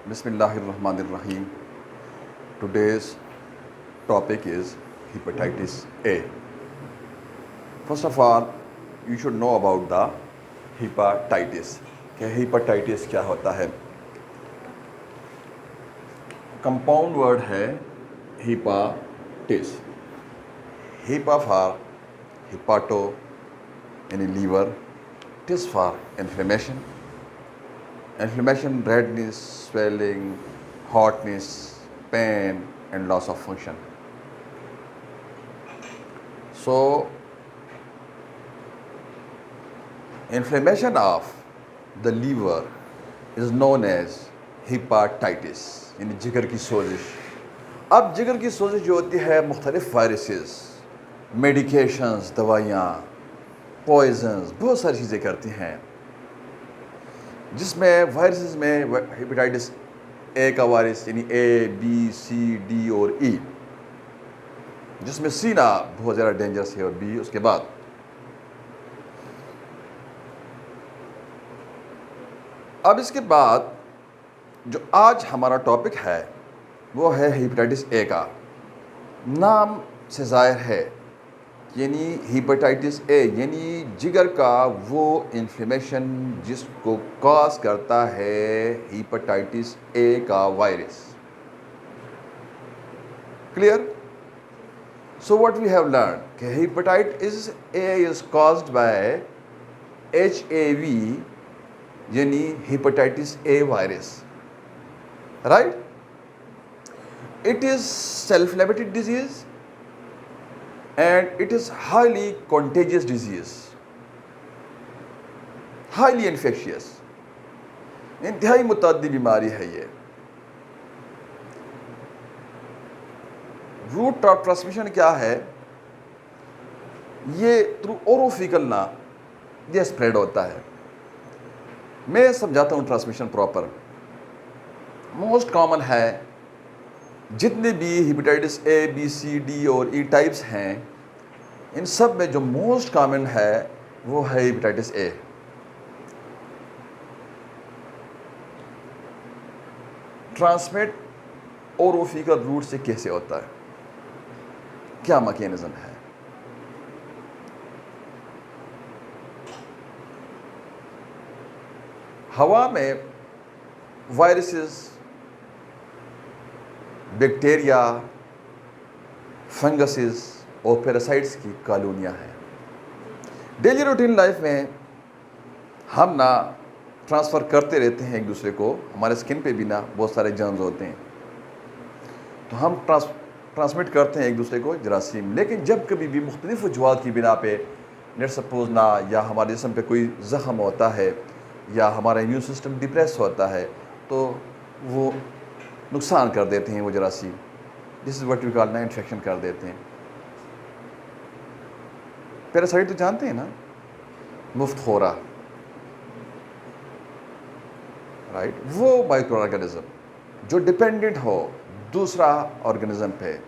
Bismillahirrahmanirrahim. Today's topic is hepatitis A. First of all, you should know about the hepatitis. कि hepatitis क्या होता है? Compound word है hepatis. Hepa for hepato यानी liver, tis for inflammation. Inflammation, redness, swelling, hotness, pain, and loss of function. So, inflammation of the liver is known as hepatitis, यानी जिगर की सोजिश. अब जिगर की सोजिश जो होती है मुख्तलिफ वायरसेस, मेडिकेशंस, दवाइयाँ, पॉइजन्स, बहुत सारी चीज़ें करती हैं, जिसमें वायरसेस में हेपेटाइटिस ए का वायरस यानी ए, बी, सी, डी और ई, जिसमें सी ना बहुत ज़्यादा डेंजरस है और बी उसके बाद. अब इसके बाद जो आज हमारा टॉपिक है वो है हेपेटाइटिस ए का. नाम से ज़ाहिर है यानी हेपेटाइटिस ए यानी जिगर का वो इन्फ्लेमेशन जिसको कॉज करता है हेपेटाइटिस ए का virus. Clear? So what we have learn कि hepatitis A is caused by HAV यानी hepatitis A virus. Right? It is self limited disease and it is highly contagious disease, highly infectious. इंतहाई मुतअद्दी बीमारी है ये. Root of transmission क्या है? ये through orofaecal ना ये स्प्रेड होता है. मैं समझाता हूँ ट्रांसमिशन प्रॉपर. मोस्ट कॉमन है जितने भी hepatitis A, B, C, D और ई टाइप्स हैं, इन सब में जो मोस्ट कॉमन है वो है hepatitis A. Transmit orofaecal route से कैसे होता है? क्या मैकेनिज्म है? हवा में वायरसेस, बैक्टीरिया, फंगसेस और पैरासाइट्स की कॉलोनियाँ हैं. डेली रूटीन लाइफ में हम ना ट्रांसफ़र करते रहते हैं एक दूसरे को. हमारे स्किन पे भी ना बहुत सारे जर्म्स होते हैं, तो हम ट्रांसमिट करते हैं एक दूसरे को जरासीम. लेकिन जब कभी भी मुख्तलिफ वजूहात की बिना पे लेट्स सपोज ना या हमारे जिस्म पे कोई ज़ख़म होता है या हमारा इम्यून सिस्टम डिप्रेस होता है, तो वो नुकसान कर देते हैं वो जरासीम. This is what we call ना इन्फेक्शन कर देते हैं. पैरासाइट तो जानते हैं ना, मुफ्त हो रहा, राइट? वो माइक्रो ऑर्गेनिज्म जो डिपेंडेंट हो दूसरा ऑर्गेनिज्म पे,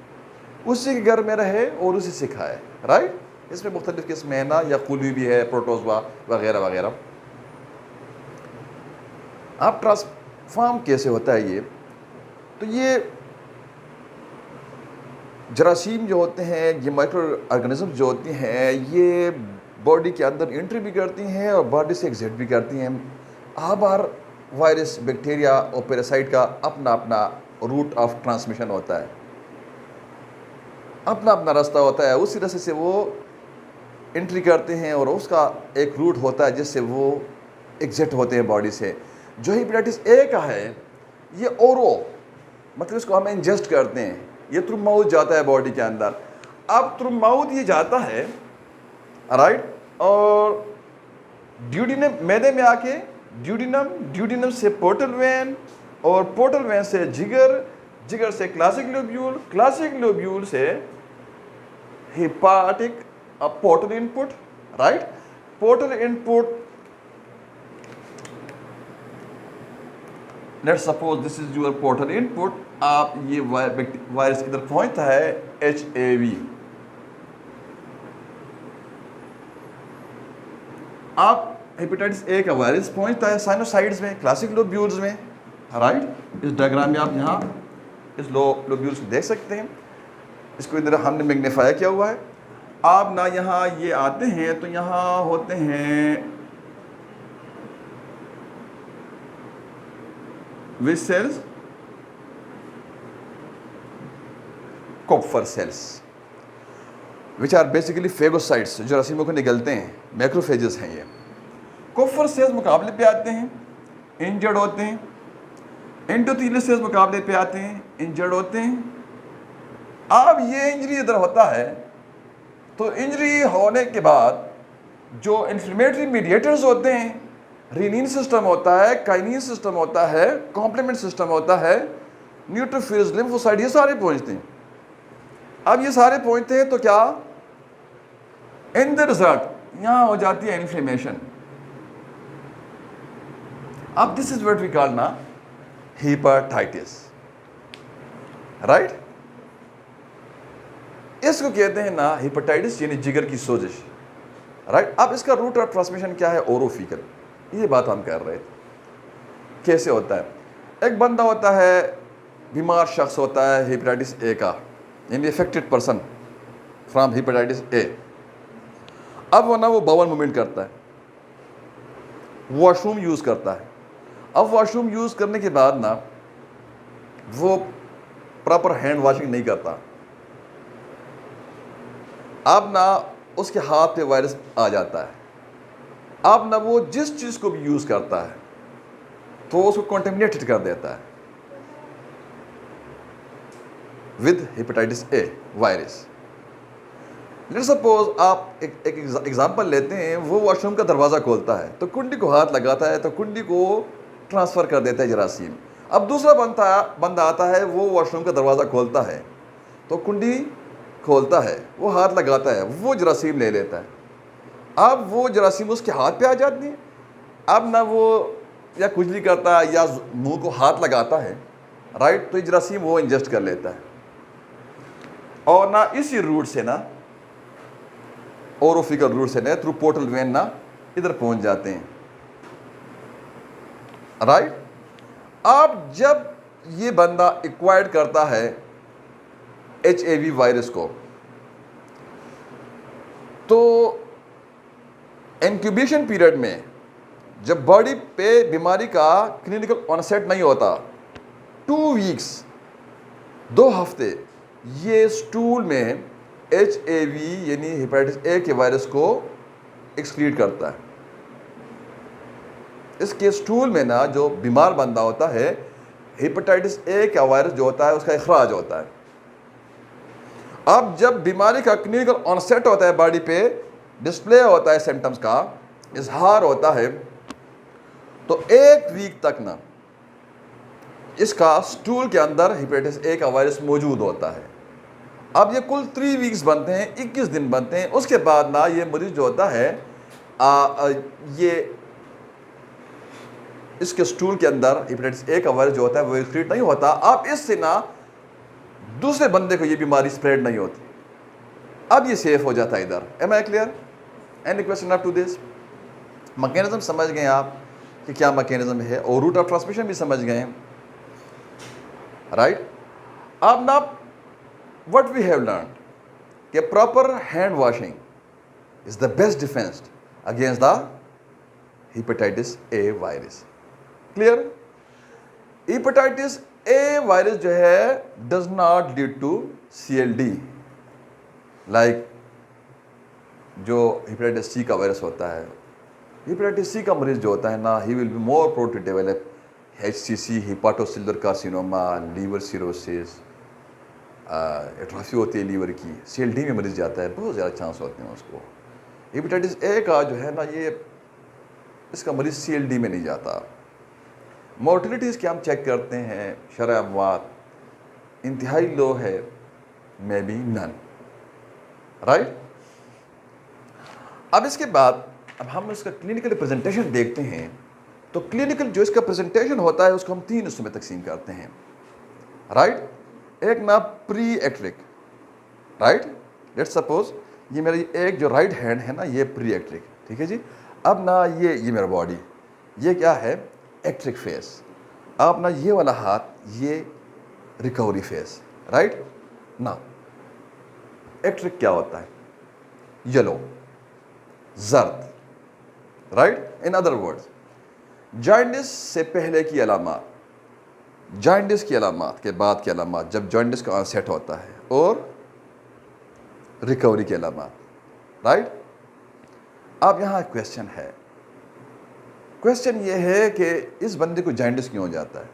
उसी के घर में रहे और उसी से खाए. राइट? इसमें मुख्तलिफ किस्में हैं ना, या कुली भी है, प्रोटोजवा वगैरह वगैरह. आप ट्रांसफॉर्म कैसे होता है ये? तो ये जरासीम जो होते हैं, ये माइक्रो ऑर्गेनिज्म जो होती हैं, ये बॉडी के अंदर एंट्री भी करती हैं और बॉडी से एग्जिट भी करती हैं. हर वायरस, बैक्टीरिया और पैरासाइट का अपना अपना रूट ऑफ ट्रांसमिशन होता है, अपना अपना रास्ता होता है. उसी रास्ते से वो एंट्री करते हैं और उसका एक रूट होता है जिससे वो एग्जिट होते हैं बॉडी से. जो हेपेटाइटिस ए का है ये ओरो, मतलब इसको हम इंजेस्ट करते हैं, ये थ्रू माउथ जाता है बॉडी के अंदर. अब थ्रू माउथ ये जाता है, राइट, और ड्यूडिनम मैदे में आके ड्यूडिनम से पोर्टल वेन और पोर्टल वेन से जिगर, जिगर से क्लासिक लोब्यूल से hepatic portal input. Right? Portal input, let's suppose this is your portal input. आप ये वायरस इधर पहुंचता है HAV. आप हेपेटाइटिस ए का वायरस पहुंचता है साइनोसाइड्स में, क्लासिक लोब्यूल्स में. राइट। इस डायग्राम में आप यहाँ इस लोब्यूल्स को देख सकते हैं। इसको इधर हमने मैग्नीफाई किया हुआ है। आप ना यहाँ ये आते हैं तो यहाँ होते हैं which cells, Kupffer cells, which are basically phagocytes, जो रसीमों को निगलते हैं, मैक्रोफेजेस हैं ये। कोप्फर सेल्स मुकाबले पे आते हैं, इंजर्ड होते हैं। एंडोथेलियल सेल्स मुकाबले पे आते हैं, इंजर्ड होते हैं। अब ये इंजरी इधर होता है तो इंजरी होने के बाद जो इन्फ्लेमेटरी मीडिएटर्स होते हैं, रीनिन सिस्टम होता है, काइनिन सिस्टम होता है, कॉम्प्लीमेंट सिस्टम होता है, न्यूट्रोफिल्स, लिम्फोसाइट, ये सारे पहुंचते हैं। अब ये सारे पहुंचते हैं तो क्या इन द रिजल्ट यहां हो जाती है इन्फ्लेमेशन। अब this is what we call ना हेपेटाइटिस, राइट। इसको कहते हैं ना हेपेटाइटिस, यानी जिगर की सोजिश, राइट। अब इसका रूट ऑफ ट्रांसमिशन क्या है? ओरोफिकल। ये बात हम कर रहे थे, कैसे होता है। एक बंदा होता है, बीमार शख्स होता है हेपेटाइटिस ए का, यानी affected person from hepatitis A. अब वो ना वो बाउल मूवमेंट करता है, वॉशरूम यूज़ करता है। अब वॉशरूम यूज़ करने के बाद ना वो प्रॉपर हैंड वॉशिंग नहीं करता। अब ना उसके हाथ पे वायरस आ जाता है। अब ना वो जिस चीज़ को भी यूज़ करता है तो उसको कॉन्टेमिनेटेड कर देता है with hepatitis A virus. Let's suppose आप एक एग्जांपल लेते हैं, वो वॉशरूम का दरवाज़ा खोलता है तो कुंडी को हाथ लगाता है तो कुंडी को ट्रांसफ़र कर देता है जरासीम। अब दूसरा बंदा आता है, वो वॉशरूम का दरवाज़ा खोलता है तो कुंडी खोलता है, वो हाथ लगाता है, वो जरासीम ले लेता है। अब वो जरासीम उसके हाथ पे आ जाती है। अब ना वो या खुजली करता है या मुंह को हाथ लगाता है, राइट, तो ये जरासीम वो इंजेस्ट कर लेता है और ना इसी रूट से ना ओरोफिकल रूट से ना थ्रू पोर्टल वेन ना इधर पहुंच जाते हैं, राइट। अब जब ये बंदा एक्वायर्ड करता है HAV वायरस को, तो इंक्यूबेशन पीरियड में जब बॉडी पे बीमारी का क्लिनिकल ऑनसेट नहीं होता, 2 वीक्स, 2 हफ्ते, ये स्टूल में HAV यानी हेपेटाइटिस ए के वायरस को एक्सक्रीट करता है। इसके स्टूल में ना जो बीमार बंदा होता है, हेपेटाइटिस ए का वायरस जो होता है उसका इखराज होता है। अब जब बीमारी का क्लिनिकल ऑनसेट होता है, बॉडी पे डिस्प्ले होता है, सिम्टम्स का इजहार होता है, तो 1 वीक तक ना इसका स्टूल के अंदर हेपेटाइटिस ए का वायरस मौजूद होता है। अब ये कुल 3 वीक्स बनते हैं, 21 दिन बनते हैं। उसके बाद ना ये मरीज जो होता है ये इसके स्टूल के अंदर हेपेटाइटिस ए का वायरस जो होता है वो एक्सक्रीट नहीं होता। अब इससे ना दूसरे बंदे को ये बीमारी स्प्रेड नहीं होती। अब ये सेफ हो जाता है इधर। Am I clear? Any question up to this? Mechanism समझ गए आप कि क्या मैकेनिज्म है, और रूट ऑफ ट्रांसमिशन भी समझ गए, राइट। अब ना व्हाट वी हैव लर्न कि proper hand washing is the best defence against the hepatitis A virus. Clear? Hepatitis A virus जो है does not lead to CLD, like जो हेपेटाइटिस सी का वायरस होता है। हेपेटाइटिस सी का मरीज जो होता है ना, he will be more prone to develop HCC, hepatocellular carcinoma, liver cirrhosis, atrophy होती है लीवर की। CLD में मरीज जाता है, बहुत ज़्यादा चांस होते हैं उसको। हेपेटाइटिस ए का जो है ना, ये इसका मरीज CLD में नहीं जाता। मोर्टिलिटीज़ के हम चेक करते हैं, शरह अमवात इंतहाई लो है, मे बी नन, राइट। अब इसके बाद अब हम इसका क्लिनिकल प्रेजेंटेशन देखते हैं। तो क्लिनिकल जो इसका प्रेजेंटेशन होता है उसको हम 3 हिस्सों में तकसीम करते हैं, राइट। एक ना प्री एक्ट्रिक, राइट। लेट्स सपोज ये मेरी एक जो राइट हैंड है ना, ये प्री एक्ट्रिक, ठीक है जी। अब ना ये मेरा बॉडी, ये क्या है? एक्ट्रिक फेस। आप ना ये वाला हाथ, ये रिकवरी फेज, राइट ना। एक ट्रिक क्या होता है, येलो, जर्द, right. In other words, jaundice से पहले की अलामात, जॉइंटिस की अलामात के बाद की अलामात, जब जॉइंटिस का ऑनसेट होता है, और रिकवरी की अलामात, राइट। अब यहाँ क्वेश्चन है, क्वेश्चन ये है कि इस बंदे को जॉइंटिस क्यों हो जाता है।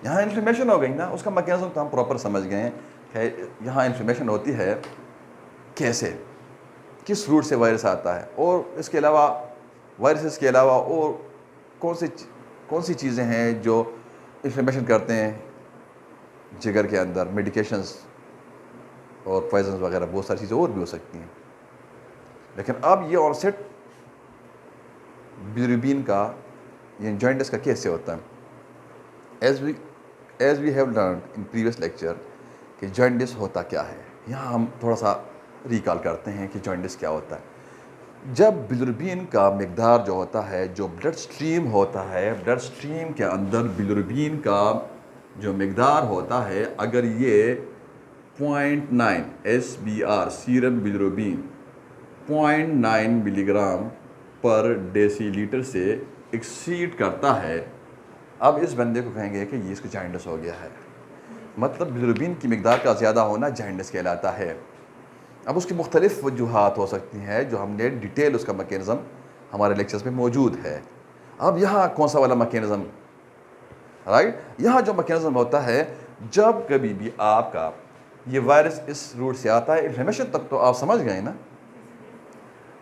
यहाँ इन्फ्लेमेशन हो गई ना, उसका मैकेनिज्म तो हम प्रॉपर समझ गए हैं कि यहाँ इन्फ्लेमेशन होती है कैसे, किस रूट से वायरस आता है, और इसके अलावा वायरसेस के अलावा और कौन सी चीज़ें हैं जो इन्फ्लेमेशन करते हैं जिगर के अंदर, मेडिकेशंस और पॉइजन्स वगैरह, बहुत सारी चीज़ें और भी हो सकती हैं। लेकिन अब ये ऑनसेट बिलिरुबिन का, ये जॉइंटिस का कैसे होता है। As we have learn in previous lecture कि जॉइंटिस होता क्या है। यहाँ हम थोड़ा सा रिकॉल करते हैं कि जॉइंटिस क्या होता है। जब बिलिरुबिन का मिकदार जो होता है, जो ब्लड स्ट्रीम होता है, ब्लड स्ट्रीम के अंदर बिलिरुबिन का जो मिकदार होता है, अगर ये 0.9 SBR सीरम बिलिरुबिन 0.9 मिलीग्राम पर डेसीलीटर से एक्सीड करता है, अब इस बंदे को कहेंगे कि ये इसको जॉइंटिस हो गया है। मतलब बिलिरुबिन की मिकदार का ज़्यादा होना जॉइंटिस कहलाता है। अब उसकी मुख्तलिफ वजूहात हो सकती हैं, जो हमने डिटेल उसका मैकेनिज़्म हमारे लेक्चर्स में मौजूद है। अब यहाँ कौन सा वाला मैकेनिज़्म, राइट, यहाँ जो मैकेनिज़्म होता है, जब कभी भी आपका ये वायरस इस रूट से आता है, इन्फ्लेमेशन तक तो आप समझ गए ना।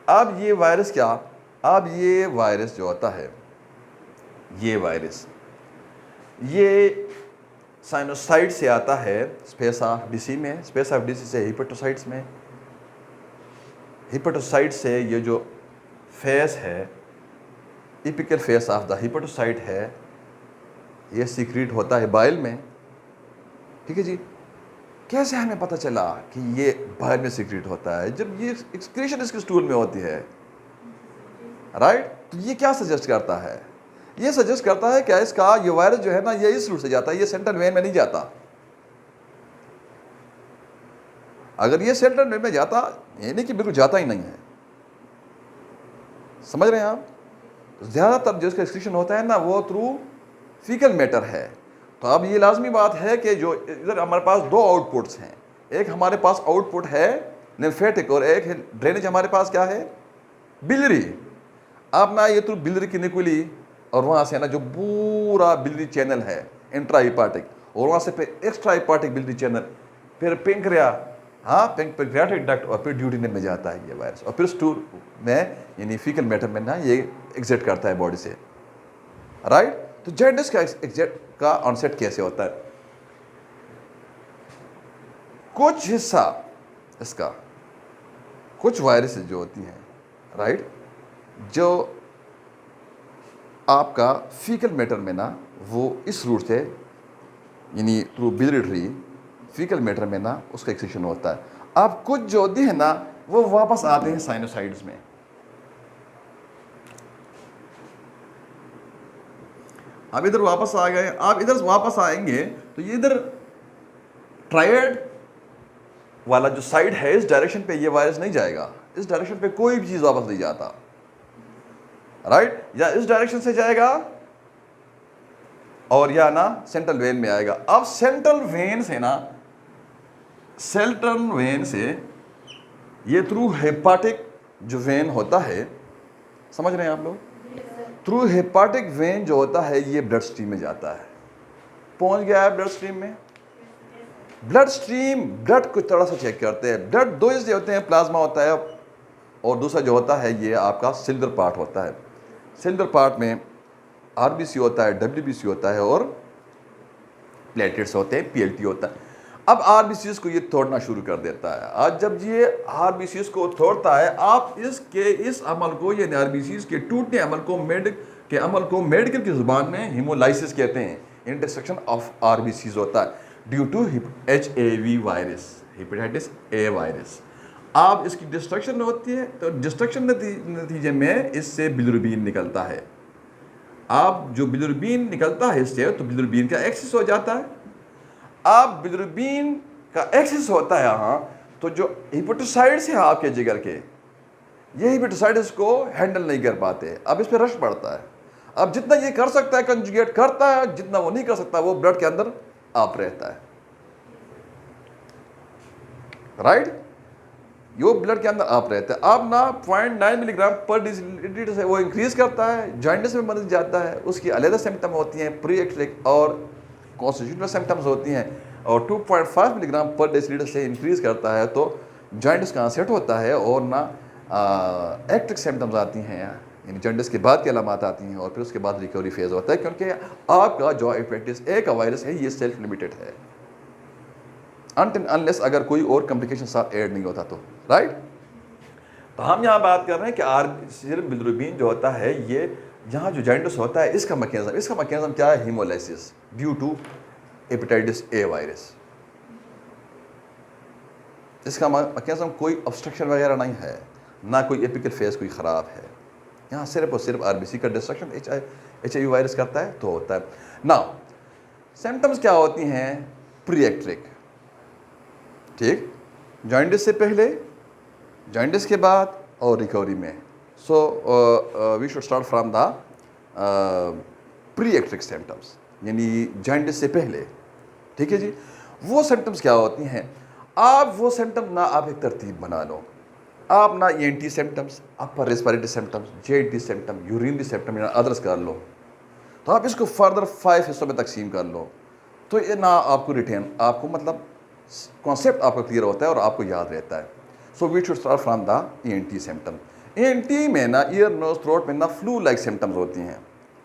अब ये वायरस क्या, अब ये वायरस जो होता है, ये वायरस ये साइनोसाइड से आता है स्पेस ऑफ डीसी में, स्पेस ऑफ डीसी से हिपेटोसाइट्स में, हिपेटोसाइट से ये जो फेस है, इपिकल फेस ऑफ द हिपेटोसाइट है, ये सीक्रेट होता है बाइल में। ठीक है जी। कैसे हमें पता चला कि ये बाइल में सीक्रेट होता है, जब ये एक्सक्रीशन इसके स्टूल में होती है, राइट। तो ये क्या सजेस्ट करता है, ये सजेस्ट करता है क्या इसका ये वायरस जो है ना, ये इस रूट से जाता है, ये सेंट्रल वेन में नहीं जाता। अगर ये सेंट्रल वेन में जाता, ये नहीं कि बिल्कुल जाता ही नहीं है, समझ रहे हैं आप। तो ज़्यादातर जो इसका एक्सक्रीशन होता है ना, वो थ्रू फीकल मैटर है। तो अब ये लाजमी बात है कि जो इधर हमारे पास दो आउटपुट्स हैं, एक हमारे पास आउटपुट है लिम्फेटिक और एक ड्रेनेज हमारे पास क्या है, बिलरी। अब ना ये थ्रू बिलरी की निकली, और वहाँ से ना जो पूरा बिलरी चैनल है इंट्रा हिपाटिक, और वहाँ से फिर एक्स्ट्रा हिपाटिक बिलरी चैनल, फिर पेंक्रिया, हाँ पेंक्रियाटिक डक्ट, और फिर ड्यूडेनम में जाता है ये वायरस, और फिर स्टूल में यानी फीकल मैटर में ना ये एग्जिट करता है बॉडी से, राइट। तो जॉइंटिस का एग्जिट का ऑनसेट कैसे होता है, कुछ हिस्सा इसका, कुछ वायरस जो होती हैं, राइट, जो आपका फीकल मैटर में ना वो इस रूट से यानी through biliary tree faecal matter में ना उसका एक्सक्रीशन होता है। अब कुछ जो होती है ना वो वापस आते हैं साइनोसाइड्स में। अब इधर वापस आ गए, आप इधर वापस आएंगे तो ये इधर ट्रायड वाला जो साइड है, इस डायरेक्शन पे ये वायरस नहीं जाएगा, इस डायरेक्शन पे कोई भी चीज़ वापस नहीं जाता, राइट। या इस डायरेक्शन से जाएगा और या ना सेंट्रल वेन में आएगा। अब सेंट्रल वेन से ना, सेंट्रल वेन से ये थ्रू हेपाटिक जो वेन होता है, समझ रहे हैं आप लोग, थ्रू हेपाटिक वेन जो होता है ये ब्लड स्ट्रीम में जाता है, पहुंच गया है ब्लड स्ट्रीम में। ब्लड स्ट्रीम, ब्लड को थोड़ा सा चेक करते हैं। ब्लड दो हिस्से होते हैं, प्लाज्मा होता है और दूसरा जो होता है ये आपका सिलेंडर पार्ट होता है। सिलेंडर पार्ट में आरबीसी होता है, डब्ल्यूबीसी होता है और प्लेटलेट्स होते हैं, पीएलटी होता है। अब आरबीसीज को ये तोड़ना शुरू कर देता है। आज जब ये आरबीसीज को तोड़ता है, आप इस अमल को, ये आरबीसीज के टूटने अमल को मेडिकल की जुबान में हीमोलाइसिस कहते हैं। इंटरसेक्शन ऑफ आरबीसीज होता है due to HAV virus, hepatitis A virus. आप इसकी डिस्ट्रक्शन होती है, तो डिस्ट्रक्शन नतीजे में इससे बिलिरुबिन निकलता है। आप जो बिलिरुबिन निकलता है इससे, तो बिलिरुबिन का एक्सेस हो जाता है। आप बिलिरुबिन का एक्सेस होता है यहाँ, तो जो हिपेटोसाइट्स हैं आपके जिगर के, ये हिपेटोसाइट्स को हैंडल नहीं कर पाते, अब इस पर रश बढ़ता है। अब जितना ये कर सकता है कंजुगेट करता है, जितना वो नहीं कर सकता वो ब्लड के अंदर आप रहता है, राइट। यो ब्लड के अंदर आप रहते हैं। अब ना 0.9 मिलीग्राम पर डेसीलीटर से वो इंक्रीज करता है, जॉइंटिस में बदल जाता है। उसकी अलग सिम्टम होती हैं, प्री एक्टिक और कॉन्स्टिट्यूशनल सिम्टम्स होती हैं। और 2.5 मिलीग्राम पर डेसीलीटर से इंक्रीज करता है तो जॉइंटिस का सेट होता है और ना एक्टिक सिम्टम्स आती हैं, यानी जॉइंटिस के बाद की अलामत आती हैं, और फिर उसके बाद रिकवरी फेज होता है, क्योंकि आपका जो हेपेटाइटिस ए का वायरस है ये सेल्फ लिमिटेड है, अनटिल अनलेस अगर कोई और कॉम्प्लिकेशन साथ ऐड नहीं होता तो, राइट। तो हम यहाँ बात कर रहे हैं कि सिर्फ बिलिरुबिन जो होता है, ये यहाँ जो जॉइंटिस होता है इसका मैकेनिज्म क्या है, haemolysis due to hepatitis A virus. इसका मैकेनिज्म कोई ऑब्स्ट्रक्शन वगैरह नहीं है, ना कोई एपिकल फेज कोई ख़राब है, यहाँ सिर्फ और सिर्फ आरबीसी का डिस्ट्रक्शन HIV वायरस करता है तो होता है। नाउ सिम्टम्स क्या होती हैं, प्री एक्टिक, ठीक, जॉइंटिस से पहले, जॉइंटिस के बाद और रिकवरी में। So we should start from the pre icteric symptoms, यानी जॉइंटिस से पहले, ठीक है जी। वो सिम्टम्स क्या होती हैं, आप वो सिम्टम ना आप एक तरतीब बना लो, आप ना ENT symptoms, upper respiratory symptoms, JNT symptom, urinary symptom या अदर्स कर लो, तो आप इसको फर्दर 5 हिस्सों में तकसीम कर लो, तो ये ना आपको रिटेन, आपको मतलब कॉन्सेप्ट आपका क्लियर होता है और आपको याद रहता है। So we should start from the ENT symptom. ENT में ना ईयर नोज थ्रोट में ना फ्लू लाइक सिम्टम्स होती हैं,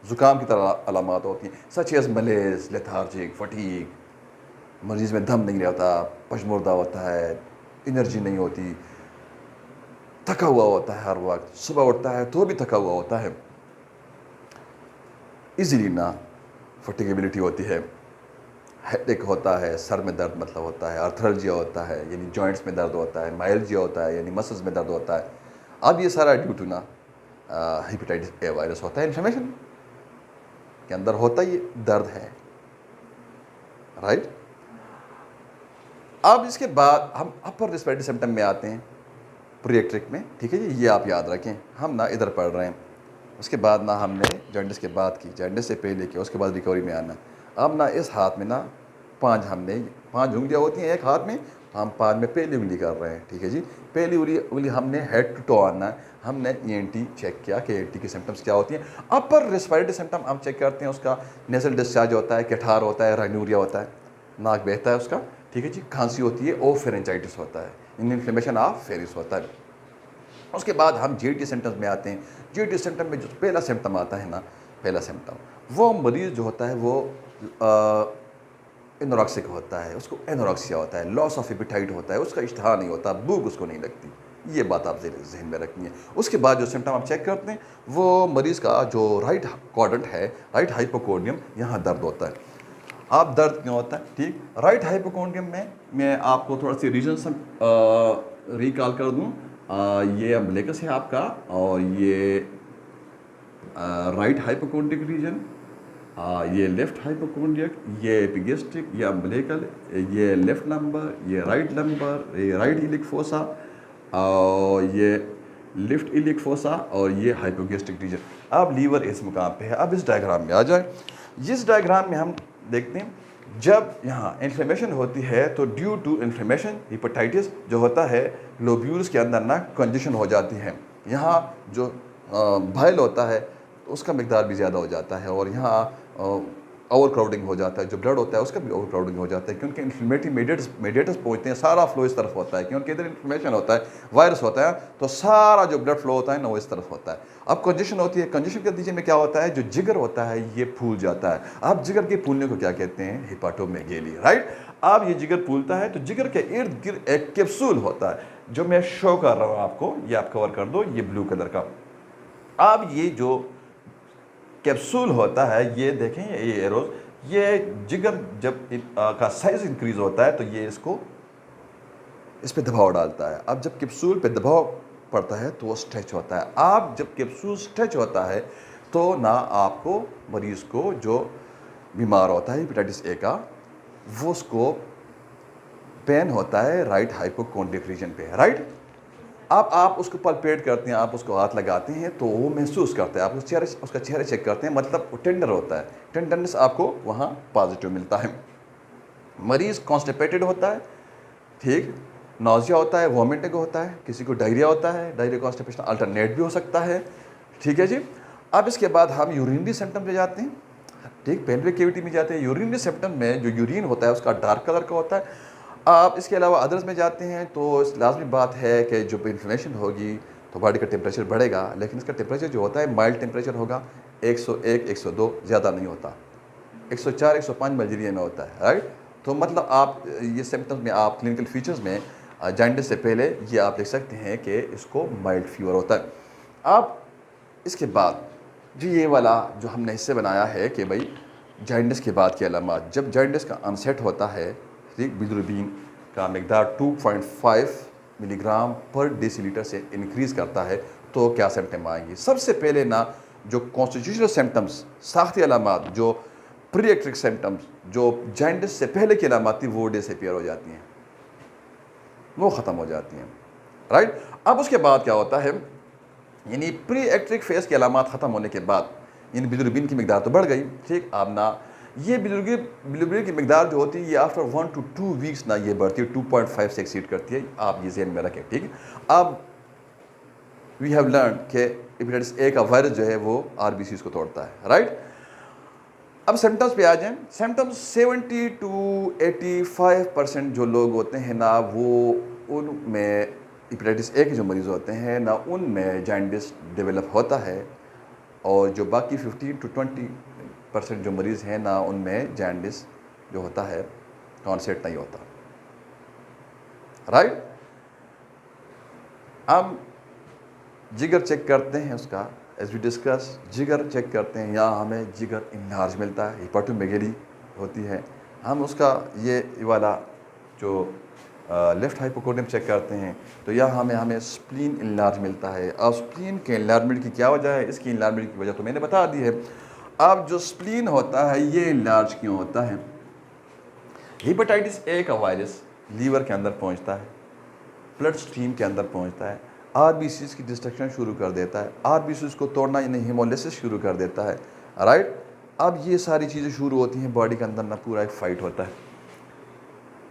ज़ुकाम की तरह अलामत होती हैं, सच एज मलेज, लेथार्जिक, फटीग, मरीज़ में दम नहीं रहता, पशमुर्दा होता है, एनर्जी नहीं होती, थका हुआ होता है हर वक्त, सुबह उठता है तो भी थका हुआ होता है, इजीली ना फटीगेबिलिटी होती है, हेडेक होता है, सर में दर्द मतलब होता है, आर्थरालजिया होता है यानी जॉइंट्स में दर्द होता है, माइल्जिया होता है यानी मसल्स में दर्द होता है। अब ये सारा ड्यू टू ना हेपेटाइटिस ए वायरस होता है, इन्फ्लेमेशन के अंदर होता ही दर्द है, राइट। अब इसके बाद हम अपर रेस्पिरेटरी सिम्टम में आते हैं, प्री एक्टिक में, ठीक है जी, ये आप याद रखें, हम ना इधर पढ़ रहे हैं। उसके बाद ना हमने जॉइंटिस के बाद की, जॉइंटिस से पहले की, उसके बाद रिकवरी में आना। अब ना इस हाथ में ना 5 उंगलियाँ होती हैं एक हाथ में, तो हम 5 में पहली उंगली कर रहे हैं, ठीक है जी। पहली उंगली हमने हेड टू टो आना है, हमने ENT चेक किया कि ENT की सिम्टम्स क्या होती हैं। अपर रेस्पिरेटरी सिम्टम हम चेक करते हैं, उसका नेजल डिस्चार्ज होता है, केठार होता है, राइनूरिया होता है, नाक बहता है उसका, ठीक है जी, खांसी होती है, और फेरेंजाइटिस होता है, इन्फ्लेमेशन ऑफ फेरिस होता है। उसके बाद हम JT सिम्टम्स में आते हैं। JT सिम्टम में जो पहला सिम्टम आता है ना, पहला सिम्टम वो मरीज़ जो होता है वो एनोरेक्सिक होता है, उसको एनोरेक्सिया होता है, लॉस ऑफ एपेटाइट होता है, उसका इश्तहा नहीं होता, भूख उसको नहीं लगती, ये बात आप जहन में रखनी है। उसके बाद जो सिम्टम आप चेक करते हैं वो मरीज़ का जो राइट क्वाड्रेंट है, राइट हाइपोकोंडियम, यहाँ दर्द होता है। आप दर्द क्यों होता है, ठीक, राइट हाइपोकोंडियम में मैं आपको थोड़ा सी रीजन रिकॉल कर दूँ, ये अम्बिलिकस है आपका, और ये राइट हाइपोकोंडिक रीजन, ये लेफ्ट हाइपोकोंडियक, ये एपिगेस्ट्रिक, ये अम्बिलिकल, ये लेफ्ट नंबर, ये राइट नंबर, ये राइट इलिक फोसा, और ये लेफ्ट इलिक फोसा, और ये हाइपोगेस्ट्रिक रीजन। अब लीवर इस मुकाम पे है। अब इस डायग्राम में आ जाए, जिस डायग्राम में हम देखते हैं जब यहाँ इन्फ्लेमेशन होती है तो ड्यू टू इन्फ्लेमेशन हेपेटाइटिस जो होता है, लोब्यूल्स के अंदर ना कंजेशन हो जाती है, यहाँ जो बाइल होता है तो उसका मिकदार भी ज़्यादा हो जाता है, और यहाँ ओवर क्राउडिंग हो जाता है, जो ब्लड होता है उसका भी ओवर क्राउडिंग हो जाता है, क्योंकि इन्फ्लेमेटरी मीडिएटर्स पहुँचते हैं, सारा फ्लो इस तरफ होता है, क्योंकि इधर इन्फ्लेमेशन होता है, वायरस होता है, तो सारा जो ब्लड फ्लो होता है ना वो इस तरफ होता है। अब कंजेशन होती है, कंजेशन के नतीजे में क्या होता है, जो जिगर होता है ये फूल जाता है। अब जिगर के फूलने को क्या कहते हैं, हेपाटोमेगेली, राइट। अब ये जिगर फूलता है तो जिगर के इर्द गिर्द एक कैप्सूल होता है, जो मैं शो कर रहा हूँ आपको, ये आप कवर कर दो, ये ब्लू कलर का। अब ये जो कैप्सूल होता है, ये देखें, ये एरोज, ये जिगर जब का साइज इंक्रीज होता है तो ये इस पे दबाव डालता है। अब जब कैप्सूल पे दबाव पड़ता है तो वो स्ट्रेच होता है। अब जब कैप्सूल स्ट्रेच होता है तो ना आपको मरीज़ को जो बीमार होता है हेपेटाइटिस ए का, वो उसको पेन होता है राइट हाइपोकोंड्रिक रीजन पे, राइट। अब आप उसको पल्पेट करते हैं, आप उसको हाथ लगाते हैं तो वो महसूस करते हैं, आप उसका चेहरा चेक करते हैं, मतलब वो टेंडर होता है, टेंडरनेस आपको वहाँ पॉजिटिव मिलता है। मरीज़ कॉन्स्टिपेटेड होता है, ठीक, नौजिया होता है, वॉमिटिंग होता है, किसी को डायरिया होता है, डायरिया कॉन्स्टिपेशन अल्टरनेट भी हो सकता है, ठीक है जी। अब इसके बाद हम यूरिनरी सिम्टम पे जाते हैं, ठीक, पेल्विक कैविटी में जाते हैं। यूरिनरी सिम्टम में जो यूरिन होता है उसका डार्क कलर का होता है। आप इसके अलावा अदर्स में जाते हैं तो लाजमी बात है कि जो इन्फ्लेमेशन होगी तो बॉडी का टेम्परेचर बढ़ेगा, लेकिन इसका टेम्परेचर जो होता है माइल्ड टेम्परेचर होगा, 101 102 ज़्यादा नहीं होता, 104 105 मलेरिया में होता है, राइट। तो मतलब आप ये सिम्टम्स में आप क्लिनिकल फीचर्स में जॉन्डिस से पहले ये आप देख सकते हैं कि इसको माइल्ड फीवर होता है। अब इसके बाद जो ये वाला जो हमने हिस्से बनाया है कि भाई जॉन्डिस के बाद की अलामत, जब जॉन्डिस का अनसेट होता है, ठीक, बिलिरुबिन का मकदार 2.5 मिलीग्राम पर डेसीलीटर से इंक्रीज़ करता है तो क्या सिम्टम आएंगे। सबसे पहले ना जो कॉन्स्टिट्यूशनल सिम्टम्स, साख्ती अलामत, जो प्री एक्टिक सिम्टम्स, जो जॉन्डिस से पहले की अलामत थी वो डिसअपीयर हो जाती हैं, वो ख़त्म हो जाती हैं, राइट। अब उसके बाद क्या होता है, यानी प्री एक्ट्रिक फेज की अलामत ख़त्म होने के बाद यानी बिलिरुबिन की मकदार तो बढ़ गई, ठीक। अब ना ये बिलिरुबिन की मकदार जो होती है ये आफ्टर 1 to 2 वीक्स ना ये बढ़ती है, 2.5 से एक्सीड करती है, आप ये ज़हन में रखें, ठीक। अब वी हैव लर्न कि हेपेटाइटिस ए का वायरस जो है वो आरबीसीज को तोड़ता है, राइट। अब सिम्टम्स पे आ जाएं। सिम्टम्स 70 to 85% जो लोग होते हैं ना वो उनमें हेपेटाइटिस ए के जो मरीज़ होते हैं ना उनमें जॉन्डिस डेवलप होता है, और जो बाकी 15 to 20% जो मरीज़ हैं ना उनमें जॉन्डिस जो होता है कॉन्सेट नहीं होता, राइट। हम जिगर चेक करते हैं उसका, एज वी डिस्कस, जिगर चेक करते हैं, यहाँ हमें जिगर इनलार्ज मिलता है, हिपाटोमेगेली होती है। हम उसका ये वाला जो लेफ़्ट हाइपोकोडियम चेक करते हैं तो यहाँ हमें स्प्लीन इनलार्ज मिलता है। अब स्प्लीन के इनलार्जमेंट की क्या वजह है, इसकी इनलार्जमेंट की वजह तो मैंने बता दी है। अब जो स्प्लीन होता है ये इनलार्ज क्यों होता है, हेपेटाइटिस ए का वायरस लीवर के अंदर पहुँचता है, ब्लड स्ट्रीम के अंदर पहुँचता है, आरबीसीज की डिस्ट्रक्शन शुरू कर देता है, आरबीसीज को तोड़ना यानी हेमोलिसिस शुरू कर देता है, राइट। अब ये सारी चीज़ें शुरू होती हैं, बॉडी के अंदर ना पूरा एक फाइट होता है।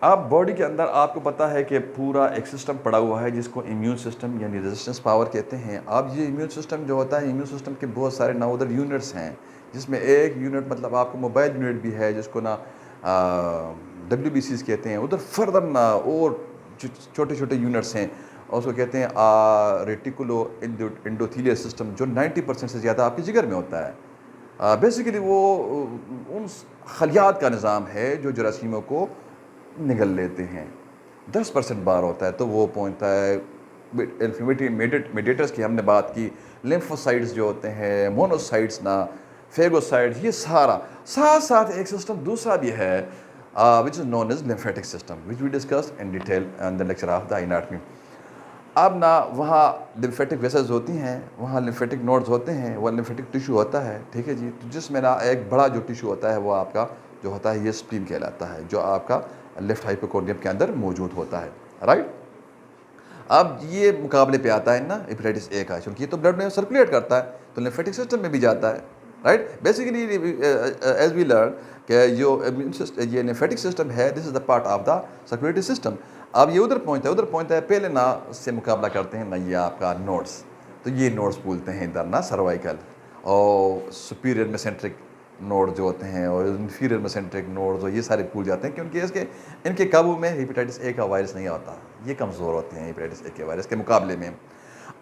अब बॉडी के अंदर आपको पता है कि पूरा एक सिस्टम पड़ा हुआ है जिसको इम्यून सिस्टम यानी रेजिस्टेंस पावर कहते हैं। अब ये इम्यून सिस्टम जो होता है, इम्यून सिस्टम के बहुत सारे ना उधर यूनिट्स हैं, जिसमें एक यूनिट मतलब आपको मोबाइल यूनिट भी है जिसको ना WBCs कहते हैं, उधर फर्दर ना और छोटे छोटे यूनिट्स हैं और उसको कहते हैं रेटिकुलो एंडोथीलियल सिस्टम, जो 90% से ज़्यादा आपके जिगर में होता है। बेसिकली वो उन खलियात का निज़ाम है जो जरासीमों को निगल लेते हैं। 10% बार होता है तो वो पहुंचता है इन्फ्लेमेटरी मेडिएटर्स की हमने बात की, लिम्फोसाइट्स जो होते हैं, मोनोसाइट्स ना, फेगोसाइट्स, ये सारा साथ साथ एक सिस्टम दूसरा भी है which is known as lymphatic system which we discuss in detail in the lecture of the anatomy. अब ना वहाँ लिम्फेटिक वेसल्स होती हैं, वहाँ लिम्फेटिक नोड्स होते हैं, वह लिम्फेटिक टिश्यू होता है, ठीक है जी। तो जिसमें ना एक बड़ा जो टिश्यू होता है वो आपका जो होता है ये स्प्लीन कहलाता है, जो आपका लेफ्ट हाइपोकोंडियम के अंदर मौजूद होता है, राइट। अब ये मुकाबले पे आता है ना हेपेटाइटिस ए का, क्योंकि ये तो ब्लड में सर्कुलेट करता है तो लिम्फेटिक सिस्टम में भी जाता है, राइट। बेसिकली एज वी लर्न कि जो इम्यून सिस्टम ये लिम्फेटिक सिस्टम है, this is the part of the circulatory system. अब ये उधर पहुंचता है पहले ना उससे मुकाबला करते हैं ना ये आपका नोड्स, तो ये नोड्स बोलते हैं इधर ना सर्वाइकल और सुपीरियर मेसेंट्रिक नोड जो होते हैं और इन्फीरियर मेसेंट्रिक नोड्स और ये सारे भूल जाते हैं, क्योंकि इनके काबू में हेपेटाइटिस ए का वायरस नहीं आता, ये कमज़ोर होते हैं हेपेटाइटिस ए के वायरस के मुकाबले में।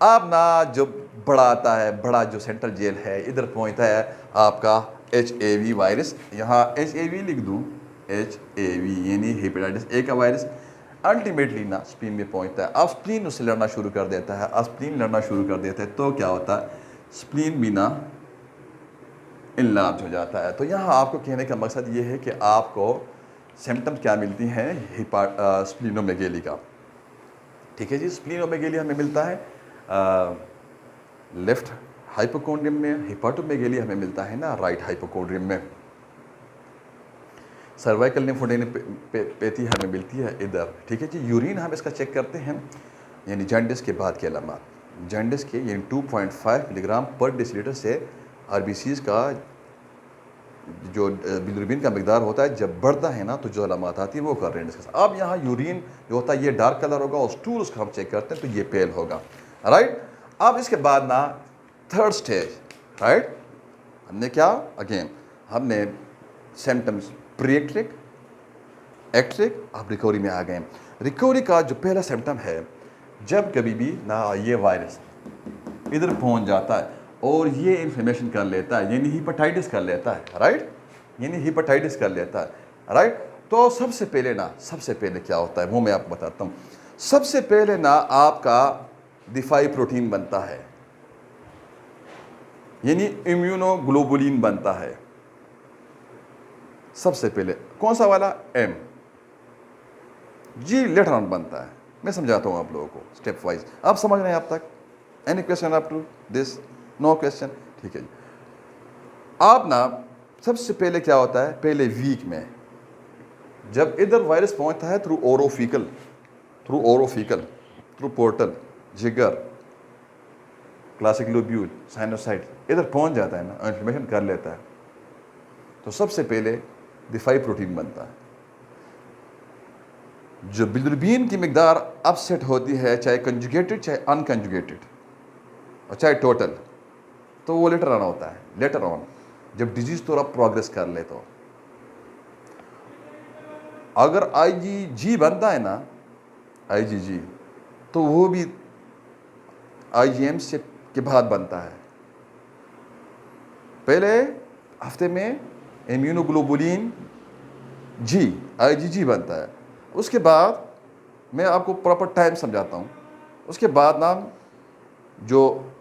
अब ना जो बड़ा आता है, बड़ा जो सेंट्रल जेल है, इधर पहुंचता है आपका HAV वायरस, यहाँ HAV लिख दूँ, HAV यानी हेपेटाइटिस ए का वायरस अल्टीमेटली ना स्प्लीन में पहुंचता है। अब स्प्लीन उससे लड़ना शुरू कर देता है, अब स्प्लीन लड़ना शुरू कर देता है तो क्या होता है, स्प्लीन भी ना इनलार्ज हो जाता है। तो यहाँ आपको कहने का मकसद ये है कि आपको सिम्टम्स क्या मिलती हैं स्प्लीनोमेगेली का, ठीक है जी। स्प्लीनोमेगेली हमें मिलता है लेफ्ट हाइपोकोंड्रियम में, हिपाटोमेगेली हमें मिलता है ना राइट हाइपोकोंड्रियम में। सर्वाइकल लिम्फोडेनोपैथी हमें मिलती है इधर, ठीक है जी। यूरिन हम इसका चेक करते हैं, यानी जॉन्डिस के बाद के अलामत। जॉन्डिस के यानी 2.5 मिलीग्राम पर डेसीलीटर से आरबीसीज का जो बिलिरुबिन का मकदार होता है जब बढ़ता है ना, तो जो अलामत आती है वो कर रहे हैं डिस्कस। अब यहाँ यूरिन जो होता है ये डार्क कलर होगा और स्टूल उसका हम चेक करते हैं तो ये पेल होगा, राइट। अब इसके बाद ना थर्ड स्टेज, राइट, हमने क्या अगेन हमने सिम्टम्स प्री-एक्टिक, एक्टिक, अब रिकवरी में आ गए। रिकवरी का जो पहला सिम्टम है, जब कभी भी ना ये वायरस इधर पहुंच जाता है और ये इन्फ्लेमेशन कर लेता है, यानी हिपेटाइटिस कर लेता है, राइट, यानी हिपेटाइटिस कर लेता है, राइट। तो सबसे पहले क्या होता है वो मैं आपको बताता हूँ। सबसे पहले ना आपका दिफाई प्रोटीन बनता है, यानी इम्यूनोग्लोबुलिन बनता है। सबसे पहले कौन सा वाला? एम जी लेटर ऑन बनता है। मैं समझाता हूँ आप लोगों को स्टेप वाइज, आप समझ रहे हैं अब तक? Any question up to this? No question, ठीक है जी। आप ना सबसे पहले क्या होता है, पहले वीक में जब इधर वायरस पहुंचता है थ्रू ओरोफिकल, थ्रू पोर्टल, जिगर, क्लासिक लोब्यूल, साइनोसाइड, इधर पहुंच जाता है ना, इन्फ्लेमेशन कर लेता है, तो सबसे पहले दिफाई प्रोटीन बनता है। जो बिलिरुबिन की मिकदार अपसेट होती है, चाहे कंजुगेटेड चाहे अनकंजुगेटेड और चाहे टोटल, तो वो लेटर ऑन होता है। लेटर ऑन जब डिजीज थोड़ा प्रोग्रेस कर ले, तो अगर आईजीजी बनता है ना, आईजीजी, तो वो भी आईजीएम से के बाद बनता है। पहले हफ्ते में इम्यूनोग्लोबुलिन जी, आईजीजी बनता है। उसके बाद मैं आपको प्रॉपर टाइम समझाता हूँ। उसके बाद ना जो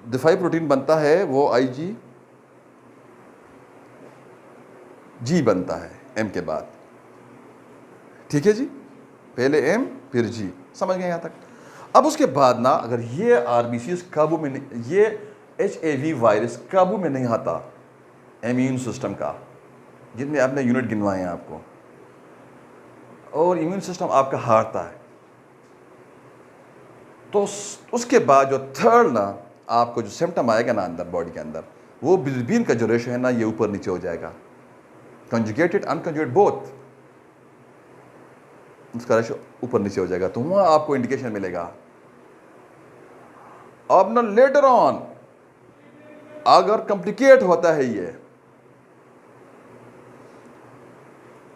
दिफाई प्रोटीन बनता है वो आईजी जी बनता है एम के बाद, ठीक है जी। पहले एम फिर जी, समझ गए यहाँ तक? अब उसके बाद ना अगर ये आरबीसीज काबू में नहीं, ये एचएवी वायरस काबू में नहीं आता इम्यून सिस्टम का, जितने आपने यूनिट गिनवाए हैं आपको, और इम्यून सिस्टम आपका हारता है, तो उसके बाद जो थर्ड ना आपको जो सिम्टम आएगा ना अंदर बॉडी के अंदर, वो बिलिरुबिन का जो रेशो है ना ये ऊपर नीचे हो जाएगा, कंजुगेटेड अनकंजुगेटेड बोथ, उसका रेशो ऊपर नीचे हो जाएगा, तो वहां आपको इंडिकेशन मिलेगा। अब ना लेटर ऑन अगर कॉम्प्लिकेट होता है ये,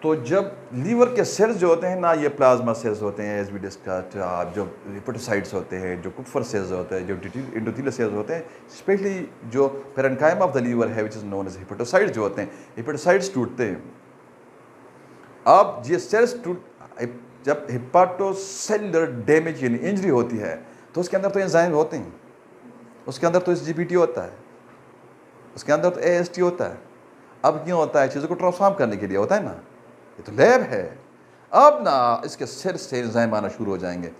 तो जब लीवर के सेल्स जो होते हैं ना, ये प्लाज्मा सेल्स होते हैं एज वी डिस्कस्ड, जो हिपेटोसाइट्स होते हैं, जो कुफर सेल्स होते हैं, जो एंडोथेलियल सेल्स होते हैं, स्पेशली जो पेरेन्काइम ऑफ द लीवर है which is known as hepatocytes जो होते हैं, हिपेटोसाइट्स टूटते हैं। अब ये सेल्स जब हिपाटोसेलुलर डैमेज यानी इंजरी होती है, तो उसके अंदर तो एंजाइम होते हैं, उसके अंदर तो एसजीपीटी होता है, उसके अंदर तो एएसटी होता है। अब क्यों होता है? चीज़ों को ट्रांसफॉर्म करने के लिए होता है ना, ये तो लैब है। अब ना इसके सिर से एंजाइम आना शुरू हो जाएंगे।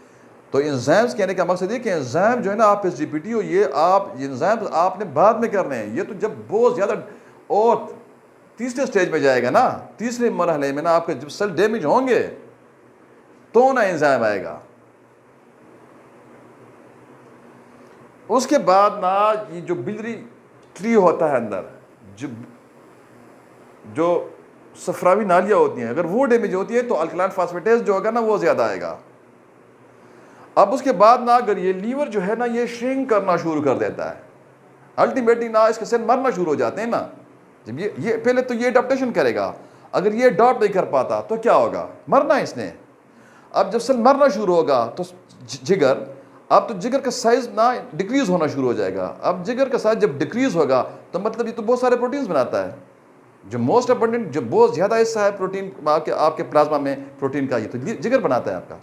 तो एंजाइम्स कहने का मकसद ये कि एंजाइम जो है ना, आप एसजीपीटी हो, ये आप एंजाइम आपने बाद में करने हैं, ये तो जब बहुत ज़्यादा और तीसरे स्टेज में जाएगा ना, तीसरे मरहले में ना आपके जब सेल डैमेज होंगे तो ना एंजाइम आएगा। उसके बाद ना ये जो बिलियरी ट्री होता है अंदर, जो सफरावी नालियाँ होती हैं, अगर वो डैमेज होती है तो अल्कलाइन फास्फेटेज जो होगा ना वो ज़्यादा आएगा। अब उसके बाद ना अगर ये लीवर जो है ना ये श्रिंक करना शुरू कर देता है, अल्टीमेटली ना इसके सेल मरना शुरू हो जाते हैं ना। जब ये पहले तो ये अडॉप्टेशन करेगा, अगर ये अडॉप्ट नहीं कर पाता तो क्या होगा? मरना इसने। अब जब सेल मरना शुरू होगा तो जिगर, अब तो जिगर का साइज ना डिक्रीज होना शुरू हो जाएगा। अब जिगर का साइज जब डिक्रीज होगा तो मतलब ये तो बहुत सारे प्रोटीन्स बनाता है। जो मोस्ट अबंडेंट, जो बहुत ज़्यादा हिस्सा है प्रोटीन आपके प्लाज्मा में प्रोटीन का, ये तो जिगर बनाता है आपका।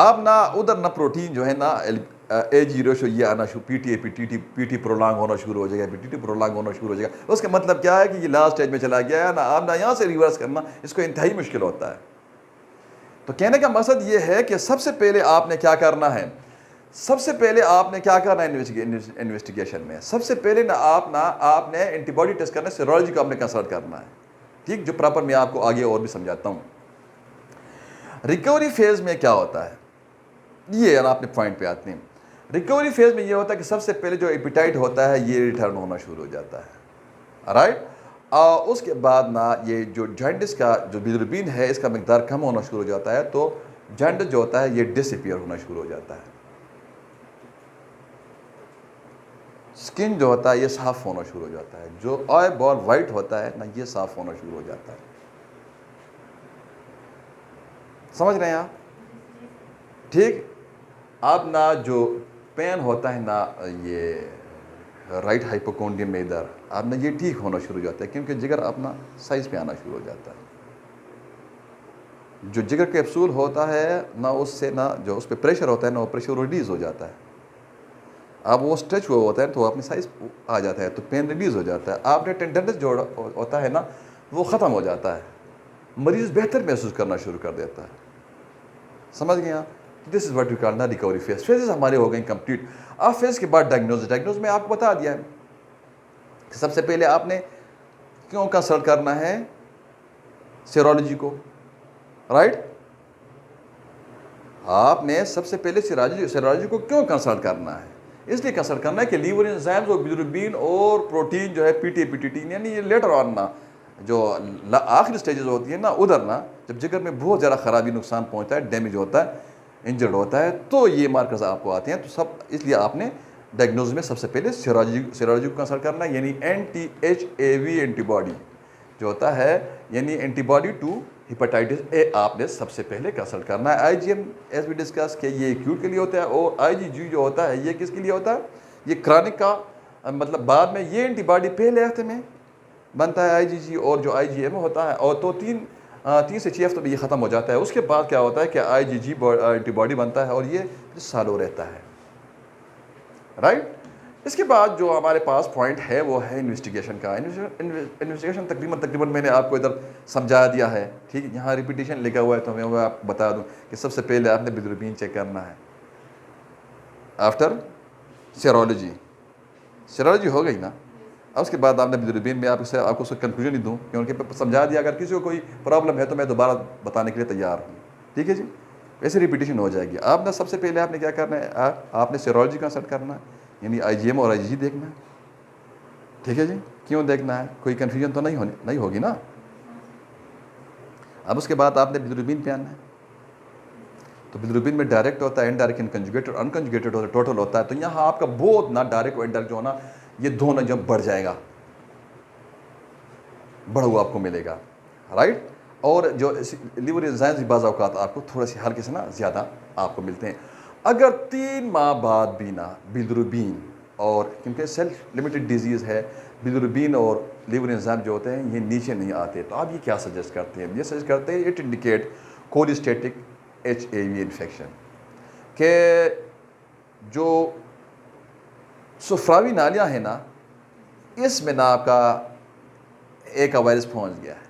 अब ना उधर ना प्रोटीन जो है ना A0 ये आना शुरू, पीटी प्रोलांग होना शुरू हो जाएगा, पीटी प्रोलांग होना शुरू हो जाएगा। उसका मतलब क्या है कि ये लास्ट स्टेज में चला गया है ना। अब ना यहाँ से रिवर्स करना इसको इंतहाई मुश्किल होता है। तो कहने का मकसद ये है कि सबसे पहले आपने क्या करना है, सबसे पहले आपने क्या करना है इन्वेस्टिगेशन में, सबसे पहले ना आपने एंटीबॉडी टेस्ट करना है, सीरोलॉजी को आपने कंसल्ट करना है, ठीक, जो प्रॉपर मैं आपको आगे और भी समझाता हूँ। रिकवरी फेज में क्या होता है, ये आपने पॉइंट पे आते हैं। रिकवरी फेज में ये होता है कि सबसे पहले जो एपिटाइट होता है ये रिटर्न होना शुरू हो जाता है, राइट। और उसके बाद ना ये जो जॉइंटिस का जो बिलिरुबिन है इसका मिकदार कम होना शुरू हो जाता है, तो जॉइंटिस जो होता है ये डिसअपीयर होना शुरू हो जाता है। स्किन जो होता है ये साफ होना शुरू हो जाता है, जो आई बॉल वाइट होता है ना ये साफ होना शुरू हो जाता है। समझ रहे हैं आप, ठीक। अब ना जो पेन होता है ना ये राइट हाइपोकोंडियम में इधर, अब ना ये ठीक होना शुरू हो जाता है क्योंकि जिगर अपना साइज पे आना शुरू हो जाता है। जो जिगर कैप्सूल होता है ना उससे ना जो उस पर प्रेशर होता है ना वो प्रेशर रिलीज हो जाता है। अब वो स्ट्रेच हुआ होता है तो अपनी साइज आ जाता है, तो पेन रिलीज हो जाता है। आपने टेंडरनेस जो होता है ना वो ख़त्म हो जाता है, मरीज़ बेहतर महसूस करना शुरू कर देता है। समझ गए आप, this is what we call ना रिकवरी फेज। फेजेस हमारे हो गए कंप्लीट। अब फेज के बाद डायग्नोज में आपको बता दिया है कि सबसे पहले आपने क्यों कंसल्ट करना है सीरोलॉजी को, राइट। आपने सबसे पहले सीरोलॉजी को क्यों कंसल्ट करना है, इसलिए कंसल्ट करना है कि लीवर एंजाइम्स और बिलिरुबिन और प्रोटीन जो है पीटीटी यानी ये लेटर ऑन ना जो आखिरी स्टेजेस होती है ना उधर ना जब जिगर में बहुत ज़्यादा ख़राबी नुकसान पहुंचता है, डैमेज होता है, इंजर्ड होता है, तो ये मार्कर्स आपको आते हैं। तो सब इसलिए आपने डायग्नोज में सबसे पहले सीरोलॉजी को कंसल्ट करना है, यानी anti-HAV एंटीबॉडी जो होता है यानी एंटीबॉडी टू हेपेटाइटिस ए आपने सबसे पहले कंसल्ट करना है। IgM एज वी डिस्कस कि ये एक्यूट के लिए होता है, और IgG जो होता है ये किसके लिए होता है, ये क्रॉनिक का मतलब बाद में ये एंटीबॉडी पहले हफ्ते में बनता है IgG, और जो IgM होता है और तो 3 से 6 हफ्ते में ये ख़त्म हो जाता है। उसके बाद क्या होता है कि IgG एंटीबॉडी बनता है और ये सालों रहता है, राइट। इसके बाद जो हमारे पास पॉइंट है वो है इन्वेस्टिगेशन का। इन्वेस्टिगेशन तकरीबन मैंने आपको इधर समझा दिया है, ठीक है। यहाँ रिपीटेशन लिखा हुआ है तो मैं वो आपको बता दूँ कि सबसे पहले आपने बिलिरुबिन चेक करना है, आफ्टर सीरोलॉजी हो गई ना। अब उसके बाद आपने बिलिरुबिन में आपको उसका कंफ्यूजन ही दूँ क्योंकि समझा दिया। अगर किसी को कोई प्रॉब्लम है तो मैं दोबारा बताने के लिए तैयार हूँ, ठीक है जी। वैसे रिपीटेशन हो जाएगी। आपने सबसे पहले आपने क्या करना है, आपने सीरोलॉजी कंसल्ट करना है, यानी IgM और IgG देखना है, ठीक है जी। क्यों देखना है, कोई कन्फ्यूजन तो नहीं होगी ना। अब उसके बाद आपने बिलिरुबिन पे आना है, तो बिलिरुबिन में डायरेक्ट होता है, इनडायरेक्ट, इनकंजुगेटेड, अनकंजुगेटेड होता है, टोटल होता है। तो यहाँ आपका बहुत ना डायरेक्ट और इनडायरेक्ट जो है ना ये दोनों जब बढ़ जाएगा, बढ़ा हुआ आपको मिलेगा, राइट। और जो लीवर एंजाइम्स बाज़ औक़ात आपको थोड़े से हल्के से ना ज़्यादा आपको मिलते हैं। अगर 3 माह बाद भी ना बिलिरुबिन और क्योंकि सेल्फ लिमिटेड डिजीज़ है, बिलिरुबिन और लीवर एंजाइम जो होते हैं ये नीचे नहीं आते, तो आप ये क्या सजेस्ट करते हैं, ये सजेस्ट करते हैं इट इंडिकेट कोलिस्टेटिक HAV इन्फेक्शन के जो सुफ्रावी नालियाँ हैं ना इसमें ना आपका एक वायरस पहुंच गया है।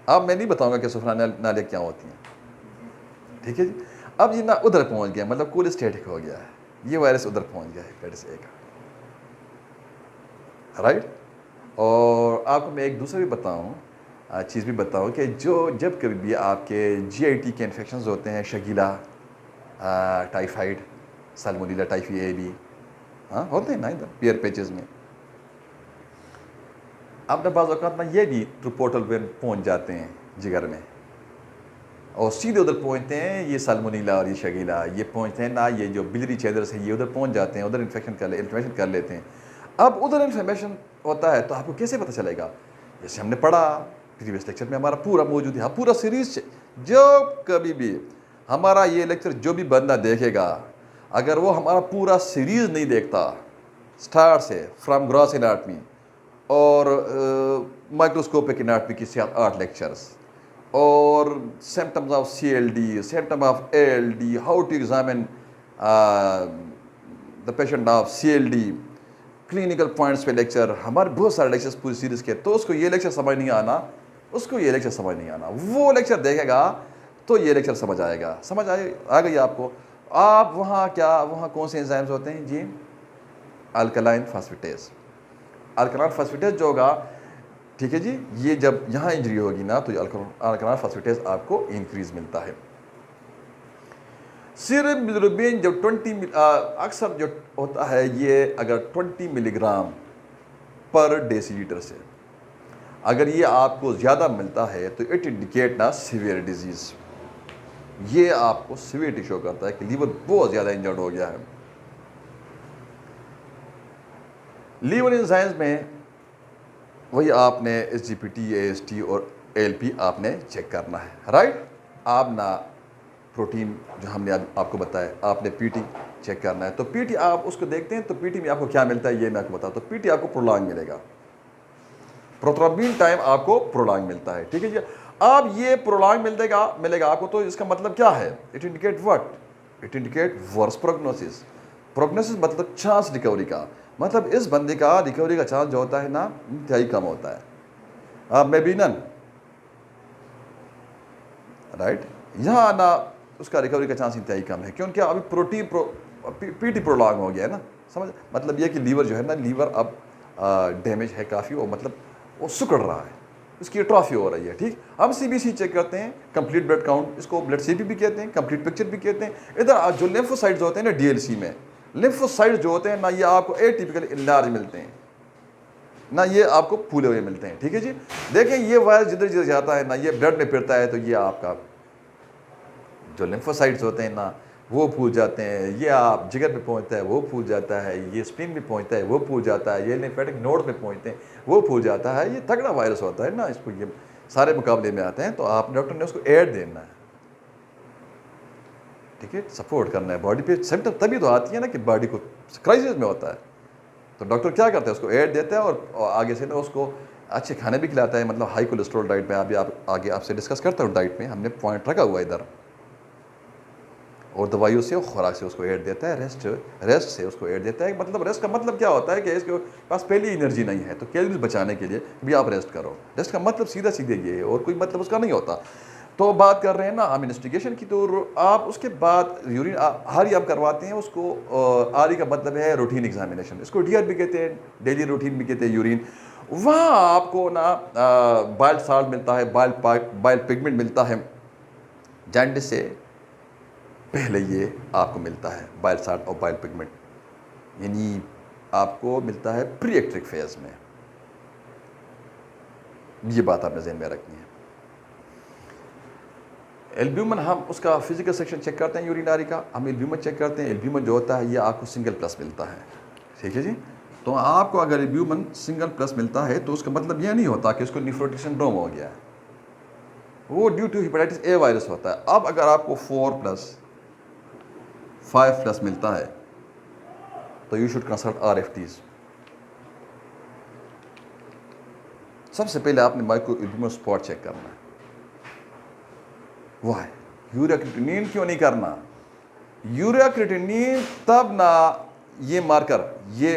अब मैं नहीं बताऊंगा कि सुफ्रावी नालियाँ क्या होती हैं, ठीक है जी। अब ये ना उधर पहुंच गया, मतलब कोलिस्टेटिक हो गया है, ये वायरस उधर पहुंच गया है हेपेटाइटिस ए का, राइट। और आपको मैं एक दूसरा भी बताऊं चीज़ भी बताऊं कि जब कभी भी आपके GIT के इन्फेक्शंस होते हैं, Shigella, typhoid, Salmonella typhi A B, हाँ होते हैं ना इधर पेयर पैचेस में। अब बाज़ औक़ात ना ये भी थ्रू पोर्टल वेन पहुँच जाते हैं जिगर में और सीधे उधर पहुँचते हैं, ये साल्मोनेला और ये शगीला ये पहुँचते हैं ना, ये जो बिलरी चैदर से ये उधर पहुँच जाते हैं, उधर इन्फेक्शन कर लेते हैं। अब उधर इन्फेक्शन होता है तो आपको कैसे पता चलेगा, जैसे हमने पढ़ा प्रीवियस लेक्चर में हमारा पूरा मौजूद है, पूरा सीरीज। जो कभी भी हमारा ये लेक्चर जो भी बंदा देखेगा, अगर वो हमारा पूरा सीरीज़ नहीं देखता स्टार्ट से फ्रॉम ग्रॉस एनाटमी और माइक्रोस्कोपिक एनाटमी के साथ 8 लेक्चर्स और symptoms of CLD, symptom of ALD, how to examine the patient of CLD, clinical points पे लेक्चर, हमारे बहुत सारे लेक्चर्स पूरी सीरीज़ के। तो उसको ये लेक्चर समझ नहीं आना, उसको ये लेक्चर समझ नहीं आना, वो लेक्चर देखेगा तो ये लेक्चर समझ आएगा। समझ आ गई आपको। आप वहाँ कौन से एंजाइम्स होते हैं जी? Alkaline phosphatase. अल्कलाइन फास्फेटेज जो होगा, ठीक है जी, ये जब यहाँ इंजरी होगी ना तो अल्कलाइन फास्फेटेज आपको इंक्रीज मिलता है। सीरम बिलिरुबिन जब 20 अक्सर जो होता है ये अगर 20 मिलीग्राम पर डेसीलीटर से अगर ये आपको ज़्यादा मिलता है तो इट इंडिकेट ना सीवियर डिजीज़। ये आपको सीवियरिटी शो करता है कि लीवर बहुत ज़्यादा इंजर्ड हो गया है। लीवर एंजाइम्स में वही आपने SGPT, AST और ALP आपने चेक करना है, राइट। आप ना प्रोटीन जो हमने आपको बताया, आपने PT चेक करना है। तो PT आप उसको देखते हैं तो PT में आपको क्या मिलता है ये मैं आपको बताता हूँ। तो PT आपको प्रोलॉन्ग मिलेगा, प्रोथ्रोम्बिन टाइम आपको प्रोलॉन्ग मिलता है, ठीक है जी। अब ये प्रोलॉन्ग मिलेगा आपको, तो इसका मतलब क्या है? It indicate what? It indicate worse prognosis. Prognosis मतलब चांस रिकवरी का, मतलब इस बंदे का रिकवरी का चांस जो होता है ना इंतहाई कम होता है। अब मे बी नन, राइट। यहाँ ना उसका रिकवरी का चांस इंतहाई कम है, क्योंकि अभी PT प्रोलॉन्ग हो गया है ना, समझ। मतलब ये कि लीवर जो है ना, लीवर अब डैमेज है काफ़ी, और मतलब वो सिकुड़ रहा है, उसकी एट्रोफी हो रही है, ठीक। अब CBC चेक करते हैं, कंप्लीट ब्लड काउंट, इसको ब्लड CP भी कहते हैं, कंप्लीट पिक्चर भी कहते हैं। इधर जो लिम्फोसाइट्स होते हैं ना DLC में, लिम्फोसाइट्स जो होते हैं ना, ये आपको एटिपिकल इनलार्ज मिलते हैं ना, ये आपको फूले हुए मिलते हैं, ठीक है जी। देखें ये वायरस जिधर जिधर जाता है ना, ये ब्लड में फिरता है, तो ये आपका जो लिम्फोसाइट्स होते हैं ना वो फूल जाते हैं, ये आप जिगर पे पहुंचता है वो फूल जाता है, ये स्प्लीन में पहुंचता है वो फूल जाता है, ये लिम्फेटिक नोड पे पहुंचते हैं वो फूल जाता है। ये तगड़ा वायरस होता है ना, इसको ये सारे मुकाबले में आते हैं। तो आप डॉक्टर ने उसको एड देना है, ठीक है, सपोर्ट करना है बॉडी पे। सिम्टम तभी तो आती है ना कि बॉडी को क्राइसिस में होता है, तो डॉक्टर क्या करता है, उसको एड देता है और आगे से ना उसको अच्छे खाने भी खिलाता है। मतलब हाई कोलेस्ट्रॉल डाइट में अभी आप आगे आपसे डिस्कस करता हूँ, डाइट में हमने पॉइंट रखा हुआ इधर, और दवाइयों से और खुराक से उसको ऐड देता है, रेस्ट से उसको ऐड देता है। मतलब रेस्ट का मतलब क्या होता है कि इसके पास पहली एनर्जी नहीं है, तो कैलोरीज बचाने के लिए भी आप रेस्ट करो। रेस्ट का मतलब सीधा सीधे ये है, और कोई मतलब उसका नहीं होता। तो बात कर रहे हैं ना हम इन्वेस्टिगेशन की, तो आप उसके बाद यूरिन आरी आप करवाते हैं उसको। आरी का मतलब है रूटीन एग्जामिनेशन, इसको DR भी कहते हैं, डेली रूटीन भी कहते हैं यूरिन। वहाँ आपको ना बाइल साल्ट मिलता है, बाइल पिगमेंट मिलता है। जॉन्डिस से पहले ये आपको मिलता है बाइल साल्ट और बाइल पिगमेंट, यानी आपको मिलता है प्री एक्ट्रिक फेज में। ये बात आपने ज़हन में रखनी है। एल्ब्यूमिन हम उसका फिजिकल सेक्शन चेक करते हैं, यूरिनारी का हम एल्ब्यूमिन चेक करते हैं। एल्ब्यूमिन जो होता है ये आपको सिंगल प्लस मिलता है, ठीक है जी। तो आपको अगर एल्ब्यूमिन सिंगल प्लस मिलता है तो उसका मतलब यह नहीं होता कि उसको नेफ्रोटिक सिंड्रोम हो गया है, वो due to hepatitis A virus होता है। अब अगर आपको 4+, 5+ मिलता है तो यू शुड कंसल्ट RFTs। सबसे पहले आपने माइक्रो एल्ब्यूमिन स्पॉट चेक करना है। वाह, यूरिया क्रिएटिनिन क्यों नहीं करना? यूरिया क्रिएटिनिन तब ना ये मार्कर, ये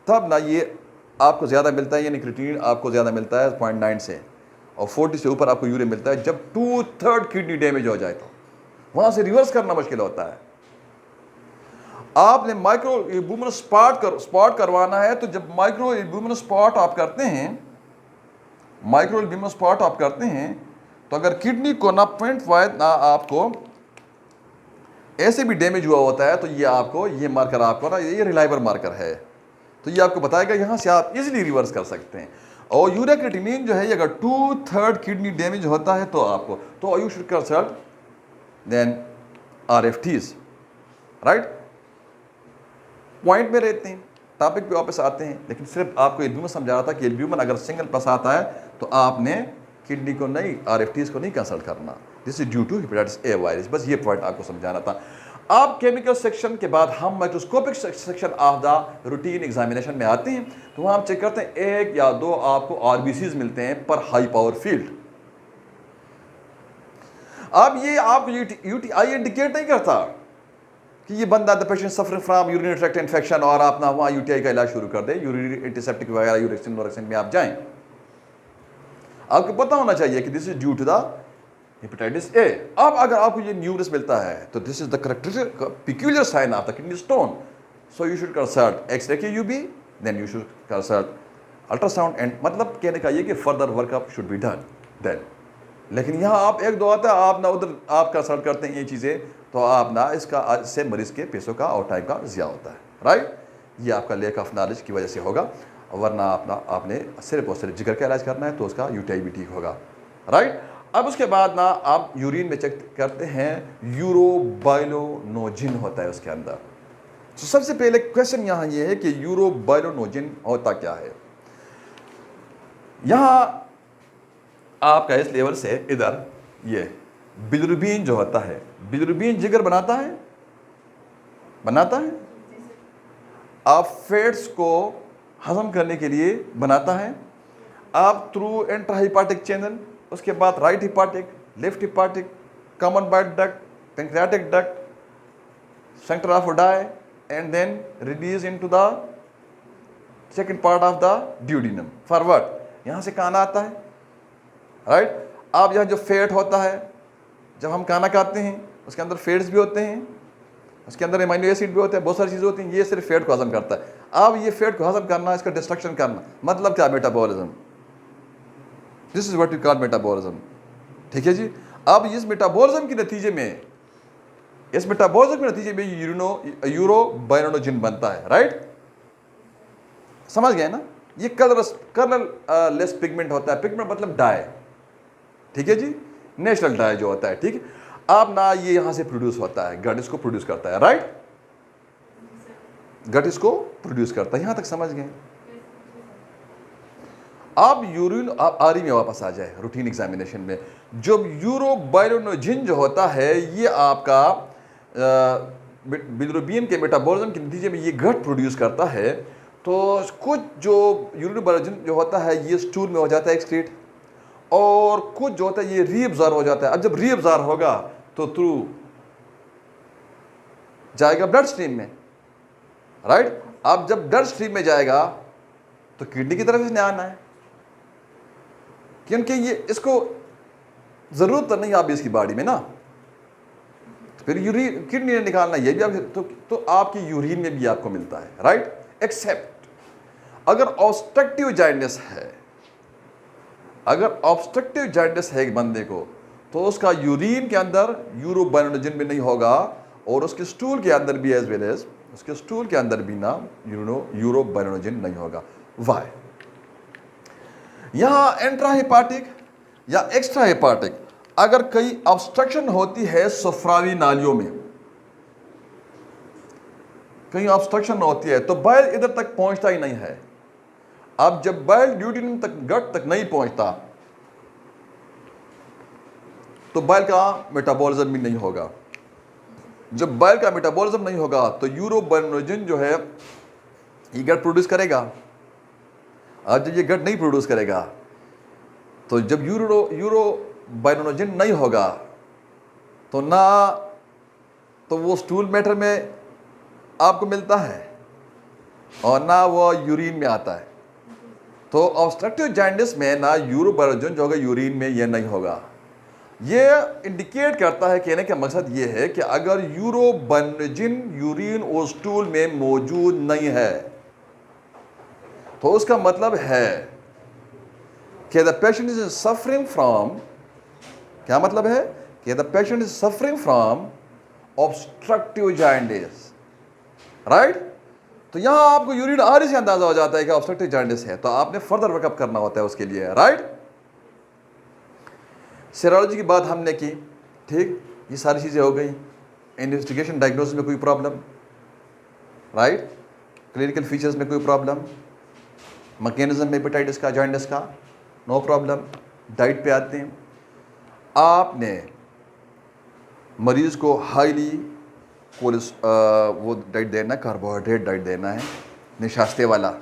तब ना ये आपको ज़्यादा मिलता है, यानी क्रिएटिनिन आपको ज़्यादा मिलता है 0.9 से, और 40 से ऊपर आपको यूरिया मिलता है जब 2/3 किडनी डैमेज हो जाए, तो वहाँ से रिवर्स करना मुश्किल होता है। आपने माइक्रो एल्ब्यूमिन स्पॉट करवाना है, तो जब माइक्रो एल्ब्यूमिन स्पॉट आप करते हैं, माइक्रो एल्ब्यूमिन स्पॉट आप करते हैं, तो अगर किडनी को ना 0.5 ना आपको ऐसे भी डैमेज हुआ होता है, तो ये आपको ये मार्कर आपको ना ये रिलायबल मार्कर है, तो ये आपको बताएगा यहाँ से आप इजीली रिवर्स कर सकते हैं। और यूरिया क्रिएटिनिन जो है, अगर 2/3 किडनी डैमेज होता है तो आपको, तो you should consult then RFTs, right. Point में रहते हैं, टॉपिक पे वापस आते हैं, लेकिन सिर्फ आपको एल्ब्यूमिन समझा रहा था कि एल्ब्यूमिन अगर सिंगल प्लस आता है तो आपने किडनी को नहीं, RFTs को नहीं कंसल्ट करना। This is due to hepatitis A virus. बस ये पॉइंट आपको समझाना था। अब केमिकल सेक्शन के बाद हम microscopic section of the routine examination में आते हैं। तो वहाँ हम चेक करते हैं 1 या 2 आपको RBCs मिलते हैं पर हाई पावर फील्ड। अब ये आप UTI इंडिकेट नहीं करता कि ये बंदा the patient suffering from urinary tract infection और आप ना वहाँ UTI का इलाज शुरू कर दें, यूरिनरी एंटीसेप्टिक वगैरह यूरेक्सिन में आप जाएं। आपको पता होना चाहिए कि this is due to the hepatitis A. अब अगर आपको ये न्यूनेस मिलता है तो this is the characteristic peculiar sign of the kidney stone, so you should consult x-ray KUB, then you should consult ultrasound, and मतलब कहने का ये कि further workup should be done then. लेकिन यहाँ आप एक दो आता है आप ना उधर आप कंसल्ट करते हैं ये चीज़ें, तो आप ना इससे मरीज के पैसों का और टाइम का ज़िया होता है, राइट। ये आपका लेक ऑफ नॉलेज की वजह से होगा, वरना आपने सिर्फ और सिर्फ जिगर का इलाज करना है तो उसका यूटीआई भी ठीक होगा, राइट। अब उसके बाद ना आप यूरिन में चेक करते हैं, यूरोबाइलोनोजिन होता है उसके अंदर। तो सबसे पहले क्वेश्चन यहाँ ये है कि यूरोबाइलोनोजिन होता क्या है। यहाँ आपका इस लेवल से इधर ये बिलिरुबिन जो होता है, बिलिरुबिन जिगर बनाता है आप फैट्स को हजम करने के लिए बनाता है, आप थ्रू इंट्राहिपाटिक चैनल, उसके बाद right hepatic, left hepatic, common bile duct, pancreatic duct, centre of die, and then release into the second part of the duodenum for what, यहाँ से खाना आता है, राइट। अब यह जो फैट होता है, जब हम खाना खाते हैं उसके अंदर फैट्स भी होते हैं, उसके अंदर एमाइनो एसिड भी होते हैं, बहुत सारी चीज़ें होती हैं, ये सिर्फ फैट को हजम करता है। अब ये फैट को हजम करना, इसका डिस्ट्रक्शन करना, मतलब क्या, metabolism, this is what you call metabolism, ठीक है जी। अब इस मेटाबॉलिज्म के नतीजे में यूरोबाइलोनोजिन बनता है, राइट, समझ गए ना। ये कलर लेस पिगमेंट होता है, पिगमेंट मतलब डाई, ठीक है जी, नेचुरल डाई जो होता है, ठीक है। अब ना ये यहां से प्रोड्यूस होता है, गट इसको प्रोड्यूस करता है, राइट, गट इसको प्रोड्यूस करता है, यहां तक समझ गए। अब यूरिन, आप आरी में वापस आ जाए रूटीन एग्जामिनेशन में, जो यूरोबाइलोनोजिन जो होता है ये आपका बिलिरुबिन के मेटाबॉलिज्म के नतीजे में ये गट प्रोड्यूस करता है। तो कुछ जो यूरोबाइलोनोजिन जो होता है ये स्टूल में हो जाता है एक्सक्रीट, और कुछ जो होता है ये रीअब्जॉर्ब हो जाता है। अब जब रीअब्जॉर्ब होगा तो थ्रू जाएगा ब्लड स्ट्रीम में, राइट। अब जब ब्लड स्ट्रीम में जाएगा तो किडनी की तरफ से आना है, क्योंकि ये इसको जरूरत तो नहीं आप इसकी बॉडी में ना, फिर यूरिन किडनी ने निकालना, ये भी आप तो आपकी यूरिन में भी आपको मिलता है, राइट। एक्सेप्ट अगर ऑब्स्ट्रक्टिव जॉन्डिस है, अगर ऑब्स्ट्रक्टिव जॉन्डिस है एक बंदे को, तो उसका यूरिन के अंदर यूरोबाइलोनोजिन भी नहीं होगा, और उसके स्टूल के अंदर भी एज वेल एज उसके स्टूल के अंदर भी ना यूरोबाइलोनोजिन नहीं होगा। वाई? यहां इंट्राहिपाटिक या एक्स्ट्रा हिपाटिक अगर कई ऑब्स्ट्रक्शन होती है सुफ्रावी नालियों में, कहीं ऑब्स्ट्रक्शन होती है तो बाइल इधर तक पहुंचता ही नहीं है। अब जब बाइल ड्यूडिनम तक, गट तक नहीं पहुंचता, तो बाइल का मेटाबॉलिज्म भी नहीं होगा। जब बाइल का मेटाबॉलिज्म नहीं होगा तो यूरोबाइलोनोजिन जो है ये गट प्रोड्यूस करेगा। अब जब ये गट नहीं प्रोड्यूस करेगा, तो जब यूरोबाइलोनोजिन नहीं होगा तो ना तो वो स्टूल मैटर में आपको मिलता है और ना वो यूरिन में आता है। तो ऑब्स्ट्रक्टिव जॉन्डिस में ना यूरोबाइलोनोजिन जो होगा यूरिन में, ये नहीं होगा। ये इंडिकेट करता है, कहने का मकसद ये है कि अगर यूरोबाइलोनोजिन यूरिन और स्टूल में मौजूद नहीं है तो उसका मतलब है कि the patient is suffering from, क्या मतलब है कि the patient is suffering from obstructive jaundice, right. तो यहां आपको यूरिन आरी से अंदाजा हो जाता है कि ऑब्स्ट्रक्टिव जॉन्डिस है, तो आपने फर्दर वर्कअप करना होता है उसके लिए, राइट। सेरोलॉजी की बात हमने की, ठीक, ये सारी चीजें हो गई। इन्वेस्टिगेशन डायग्नोसिस में कोई प्रॉब्लम, राइट, क्लिनिकल फीचर्स में कोई प्रॉब्लम, मैकेनिज्म हेपेटाइटिस का, जॉन्डिस का, नो प्रॉब्लम। डाइट पे आते हैं, आपने मरीज को हाईली वो डाइट देना है, कार्बोहाइड्रेट डाइट देना है, निशास्ते वाला,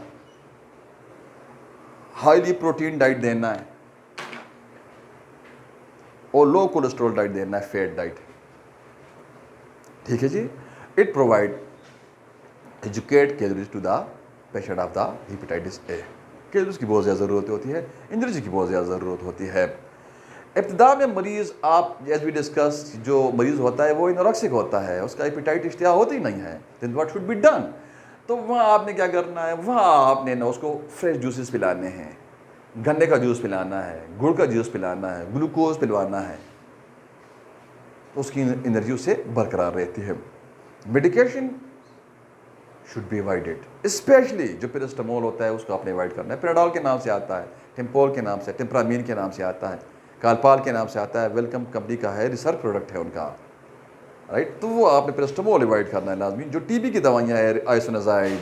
हाईली प्रोटीन डाइट देना है, और लो कोलेस्ट्रॉल डाइट देना है, फैट डाइट, ठीक है जी। It provide adequate calories to the patient of the hepatitis A. Calories की बहुत ज़्यादा ज़रूरत होती है, एनर्जी की बहुत ज़्यादा ज़रूरत होती है। इब्तिदा में मरीज़ आप एज वी डिस्कस जो मरीज़ होता है वो इनोरेक्सिक होता है, उसका एपिटाइट इश्तिहा होती ही नहीं है, then what should be done. तो वहाँ आपने क्या करना है, वहाँ आपने ना उसको फ्रेश जूसेस पिलाने हैं, गन्ने का जूस पिलाना है, गुड़ का जूस पिलाना है, ग्लूकोज पिलवाना है, तो उसकी एनर्जी उससे बरकरार रहती है। Medication should be avoided, specially जो पैरास्टामोल होता है उसको आपने अवॉइड करना है। पैराडॉल के नाम से आता है, टेम्पोल के नाम से, टेम्परामीन के नाम से आता है, कालपाल के नाम से आता है, वेलकम कंपनी का है, रिसर्च प्रोडक्ट है उनका, राइट। तो वो आपने पैरास्टामोल अवॉइड करना है लाजमी। जो टीबी की दवाइयाँ हैं, आइसोनाजाइड,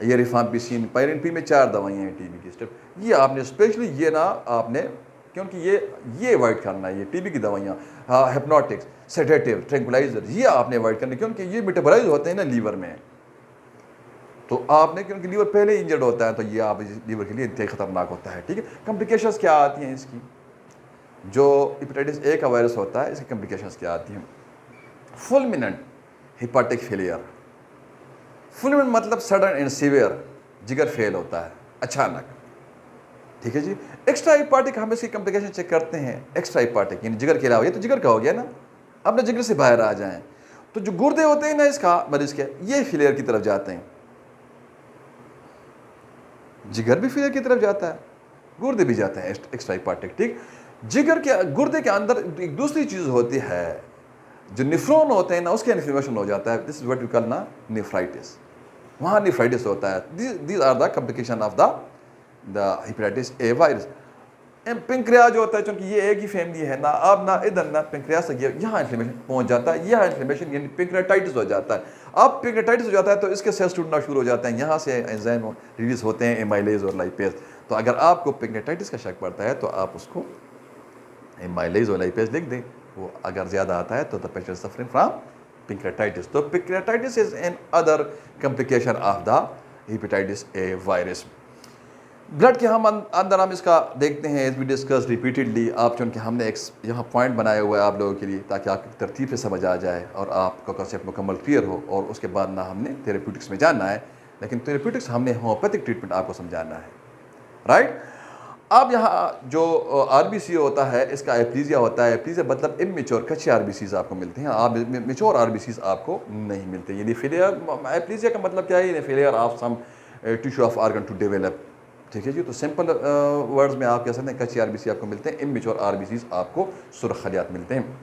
ये रिफाम्पिसिन, पायरिन में 4 दवाइयाँ हैं टीबी की स्टेप, ये आपने स्पेशली ये ना आपने, क्योंकि ये अवॉइड करना है, ये टीबी की दवाइयाँ, हिप्नोटिक्स, सेडेटिव, ट्रैंक्विलाइजर, ये आपने अवॉइड करना है, क्योंकि ये मेटाबोलाइज होते हैं ना लीवर में, तो आपने, क्योंकि लीवर पहले इंजर्ड होता है, तो ये आप लीवर के लिए इंतहाई खतरनाक होता है, ठीक है। कॉम्प्लिकेशंस क्या आती हैं इसकी, जो हेपेटाइटिस ए का वायरस होता है इसकी कॉम्प्लिकेशंस क्या आती हैं। फुलमिनेंट हेपाटिक फेलियर, फुलमिनेंट मतलब सडन एंड सीवियर, जिगर फेल होता है अचानक, ठीक है जी। एक्स्ट्रा हेपाटिक हम इसकी कॉम्प्लिकेशन चेक करते हैं, एक्स्ट्रा हेपाटिक यानी जिगर के अलावा, ये तो जिगर का हो गया ना, अब ना जिगर से बाहर आ जाएं, तो जो गुर्दे होते हैं ना इसका मरीज के, ये फेलियर की तरफ जाते हैं, जिगर भी फेलियर की तरफ जाता है, गुर्दे भी जाते हैं एक्स्ट्रा हेपाटिक, ठीक। जिगर के गुर्दे के अंदर एक दूसरी चीज़ होती है, जो निफ्रॉन होते हैं ना उसके इन्फ्लेमेशन हो जाता है, this is what we call ना नेफ्राइटिस, वहाँ नेफ्राइटिस होता है। These are the complication of the hepatitis A virus. Pancreas होता है, क्योंकि ये एक ही फैमिली है ना, अब ना इधर ना पेंक्रियाज से यहाँ इन्फ्लेमेशन पहुँच जाता है, यहाँ इन्फ्लेमेशन यानी पेंक्रियाटाइटिस हो जाता है। अब पेंक्रियाटाइटिस हो जाता है तो इसके सेल्स टूटना शुरू हो जाते हैं, यहाँ से एंजाइम रिलीज होते हैं, एमाइलेज और लाइपेज। तो अगर आपको पेंक्रियाटाइटिस का शक पड़ता है तो आप उसको एमाइलेज और लाइपेज लिख दें, वो अगर ज़्यादा आता है तो the patient suffering from pancreatitis. तो pancreatitis is another complication of the hepatitis A virus. Blood के अंदर हम इसका देखते हैं, एज वी डिस्कस रिपीटेडली, आप चूँकि हमने एक यहाँ पॉइंट बनाया हुआ है आप लोगों के लिए, ताकि आपकी तरतीब से समझ आ जाए और आपका कॉन्सेप्ट मुकम्मल क्लियर हो, और उसके बाद ना हमने थेरेप्यूटिक्स में जाना है, लेकिन थेरेप्यूटिक्स हमने होम्योपैथिक ट्रीटमेंट आपको समझाना है, राइट। अब यहाँ जो आरबीसी होता है इसका एप्लीजिया होता है, एप्लीजिया मतलब इमेच्योर कच्चे आरबीसीज आपको मिलते हैं, आप मेच्योर आरबीसीज आपको नहीं मिलते। यानी फेलियर, एप्लीजिया का मतलब क्या है, यानी failure of some tissue of organ to develop, ठीक है जी। तो सिंपल वर्ड्स में आप कह सकते हैं कच्चे आरबीसी आपको मिलते हैं, इमेच्योर आरबीसीज आपको सुर्ख खलियात मिलते हैं।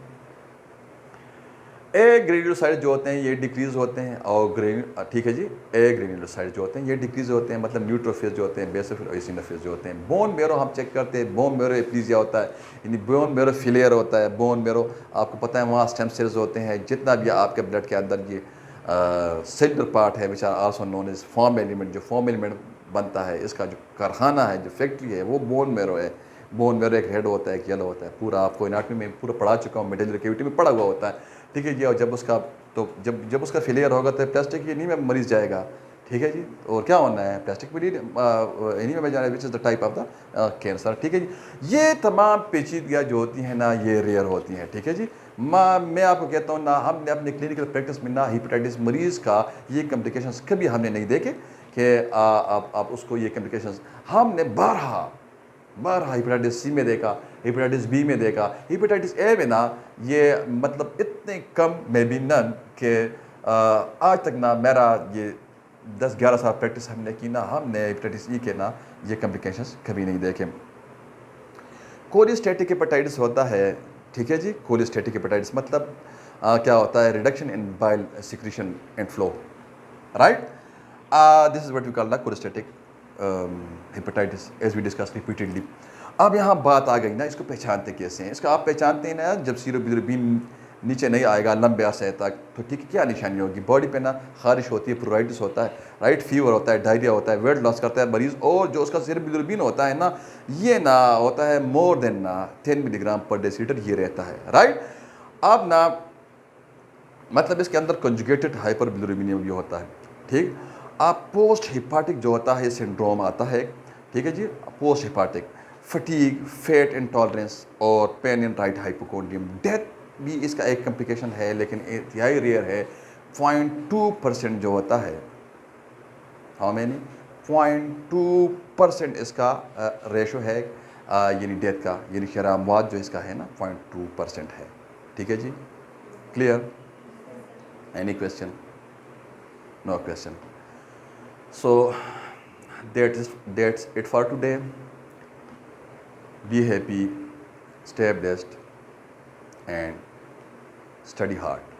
ए ग्रेन्युलोसाइट जो होते हैं ये डिक्रीज होते हैं, और ठीक है जी, ए ग्रेन्युलोसाइट जो होते हैं ये डिक्रीज होते हैं, मतलब न्यूट्रोफिल्स जो होते हैं, बेसोफिल और एसिनोफिल्स जो होते हैं। बोन मेरो हम चेक करते हैं, बोन मेरो एप्लीजिया होता है, यानी बोन मेरो फेलियर होता है। बोन मेरो आपको पता है वहाँ स्टेम सेल्स होते हैं, जितना भी आपके ब्लड के अंदर ये सेलुलर पार्ट है which are also known as form element, जो फॉर्म एलिमेंट बनता है, इसका जो कारखाना है, जो फैक्ट्री है, वो बोन मेरो है। बोन मेरो एक हेड होता है, एक येलो होता है, पूरा आपको एनाटॉमी में पूरा पढ़ा चुका हूँ, मेडुलरी कैविटी में पड़ा हुआ होता है, ठीक है जी। और जब उसका फेलियर होगा तो प्लास्टिक एनीमिया में मरीज जाएगा, ठीक है जी। और क्या होना है, प्लास्टिक एनीमिया में जाना, which is the type of the cancer, ठीक है जी। ये तमाम पेचीदगियाँ जो होती हैं ना ये रेयर होती हैं, ठीक है जी। मैं आपको कहता हूँ ना, हमने अपने क्लिनिकल प्रैक्टिस में ना हेपेटाइटिस मरीज़ का ये कॉम्प्लिकेशंस कभी हमने नहीं देखे कि आप उसको ये कॉम्प्लिकेशंस, हमने बारहा हेपेटाइटिस सी में देखा, हेपेटाइटिस बी में देखा, हेपेटाइटिस ए में ना ये मतलब इतने कम में भी नन कि आज तक ना मेरा ये 10-11 साल प्रैक्टिस हमने की ना, हमने हेपेटाइटिस ई के ना ये कॉम्प्लिकेशंस कभी नहीं देखे। कोलिस्टेटिक हेपेटाइटिस होता है, ठीक है जी। कोलिस्टेटिक हेपेटाइटिस मतलब क्या होता है, reduction in bile secretion and flow, right. This is what we call the cholestatic hepatitis as we discuss repeatedly. अब यहाँ बात आ गई ना, इसको पहचानते कैसे हैं। इसका आप पहचानते हैं ना, जब सीरो बिलिरुबिन नीचे नहीं आएगा लंबे अरसे तक, तो ठीक है, क्या निशानी होगी, बॉडी पे ना खारिश होती है, प्रोराइटिस होता है, राइट, फीवर होता है, डायरिया होता है, वेट लॉस करता है मरीज़, और जो उसका सीरो बिलिरुबिन होता है ना, ये ना होता है मोर देन ना 10 मिलीग्राम पर डेसीलीटर ये रहता है, राइट। अब ना मतलब इसके अंदर कंजुगेटेड हाइपर बिलिरुबिनिया भी होता है, ठीक। आप पोस्ट हिपाटिक जो होता है सिंड्रोम आता है, ठीक है जी। पोस्ट हिपाटिक फटीग, फैट इंटॉलरेंस और pain in right hypochondrium, death भी इसका एक कॉम्प्लिकेशन है, लेकिन इंतहाई रेयर है। 0.2% जो होता है, हाउ मैनी 0.2% इसका रेशो है यानी डेथ का, यानी शरह मौत जो इसका है ना 0.2% है। ठीक है जी, clear? Any question? No question. So that's it for today. Be happy, stay blessed, and study hard.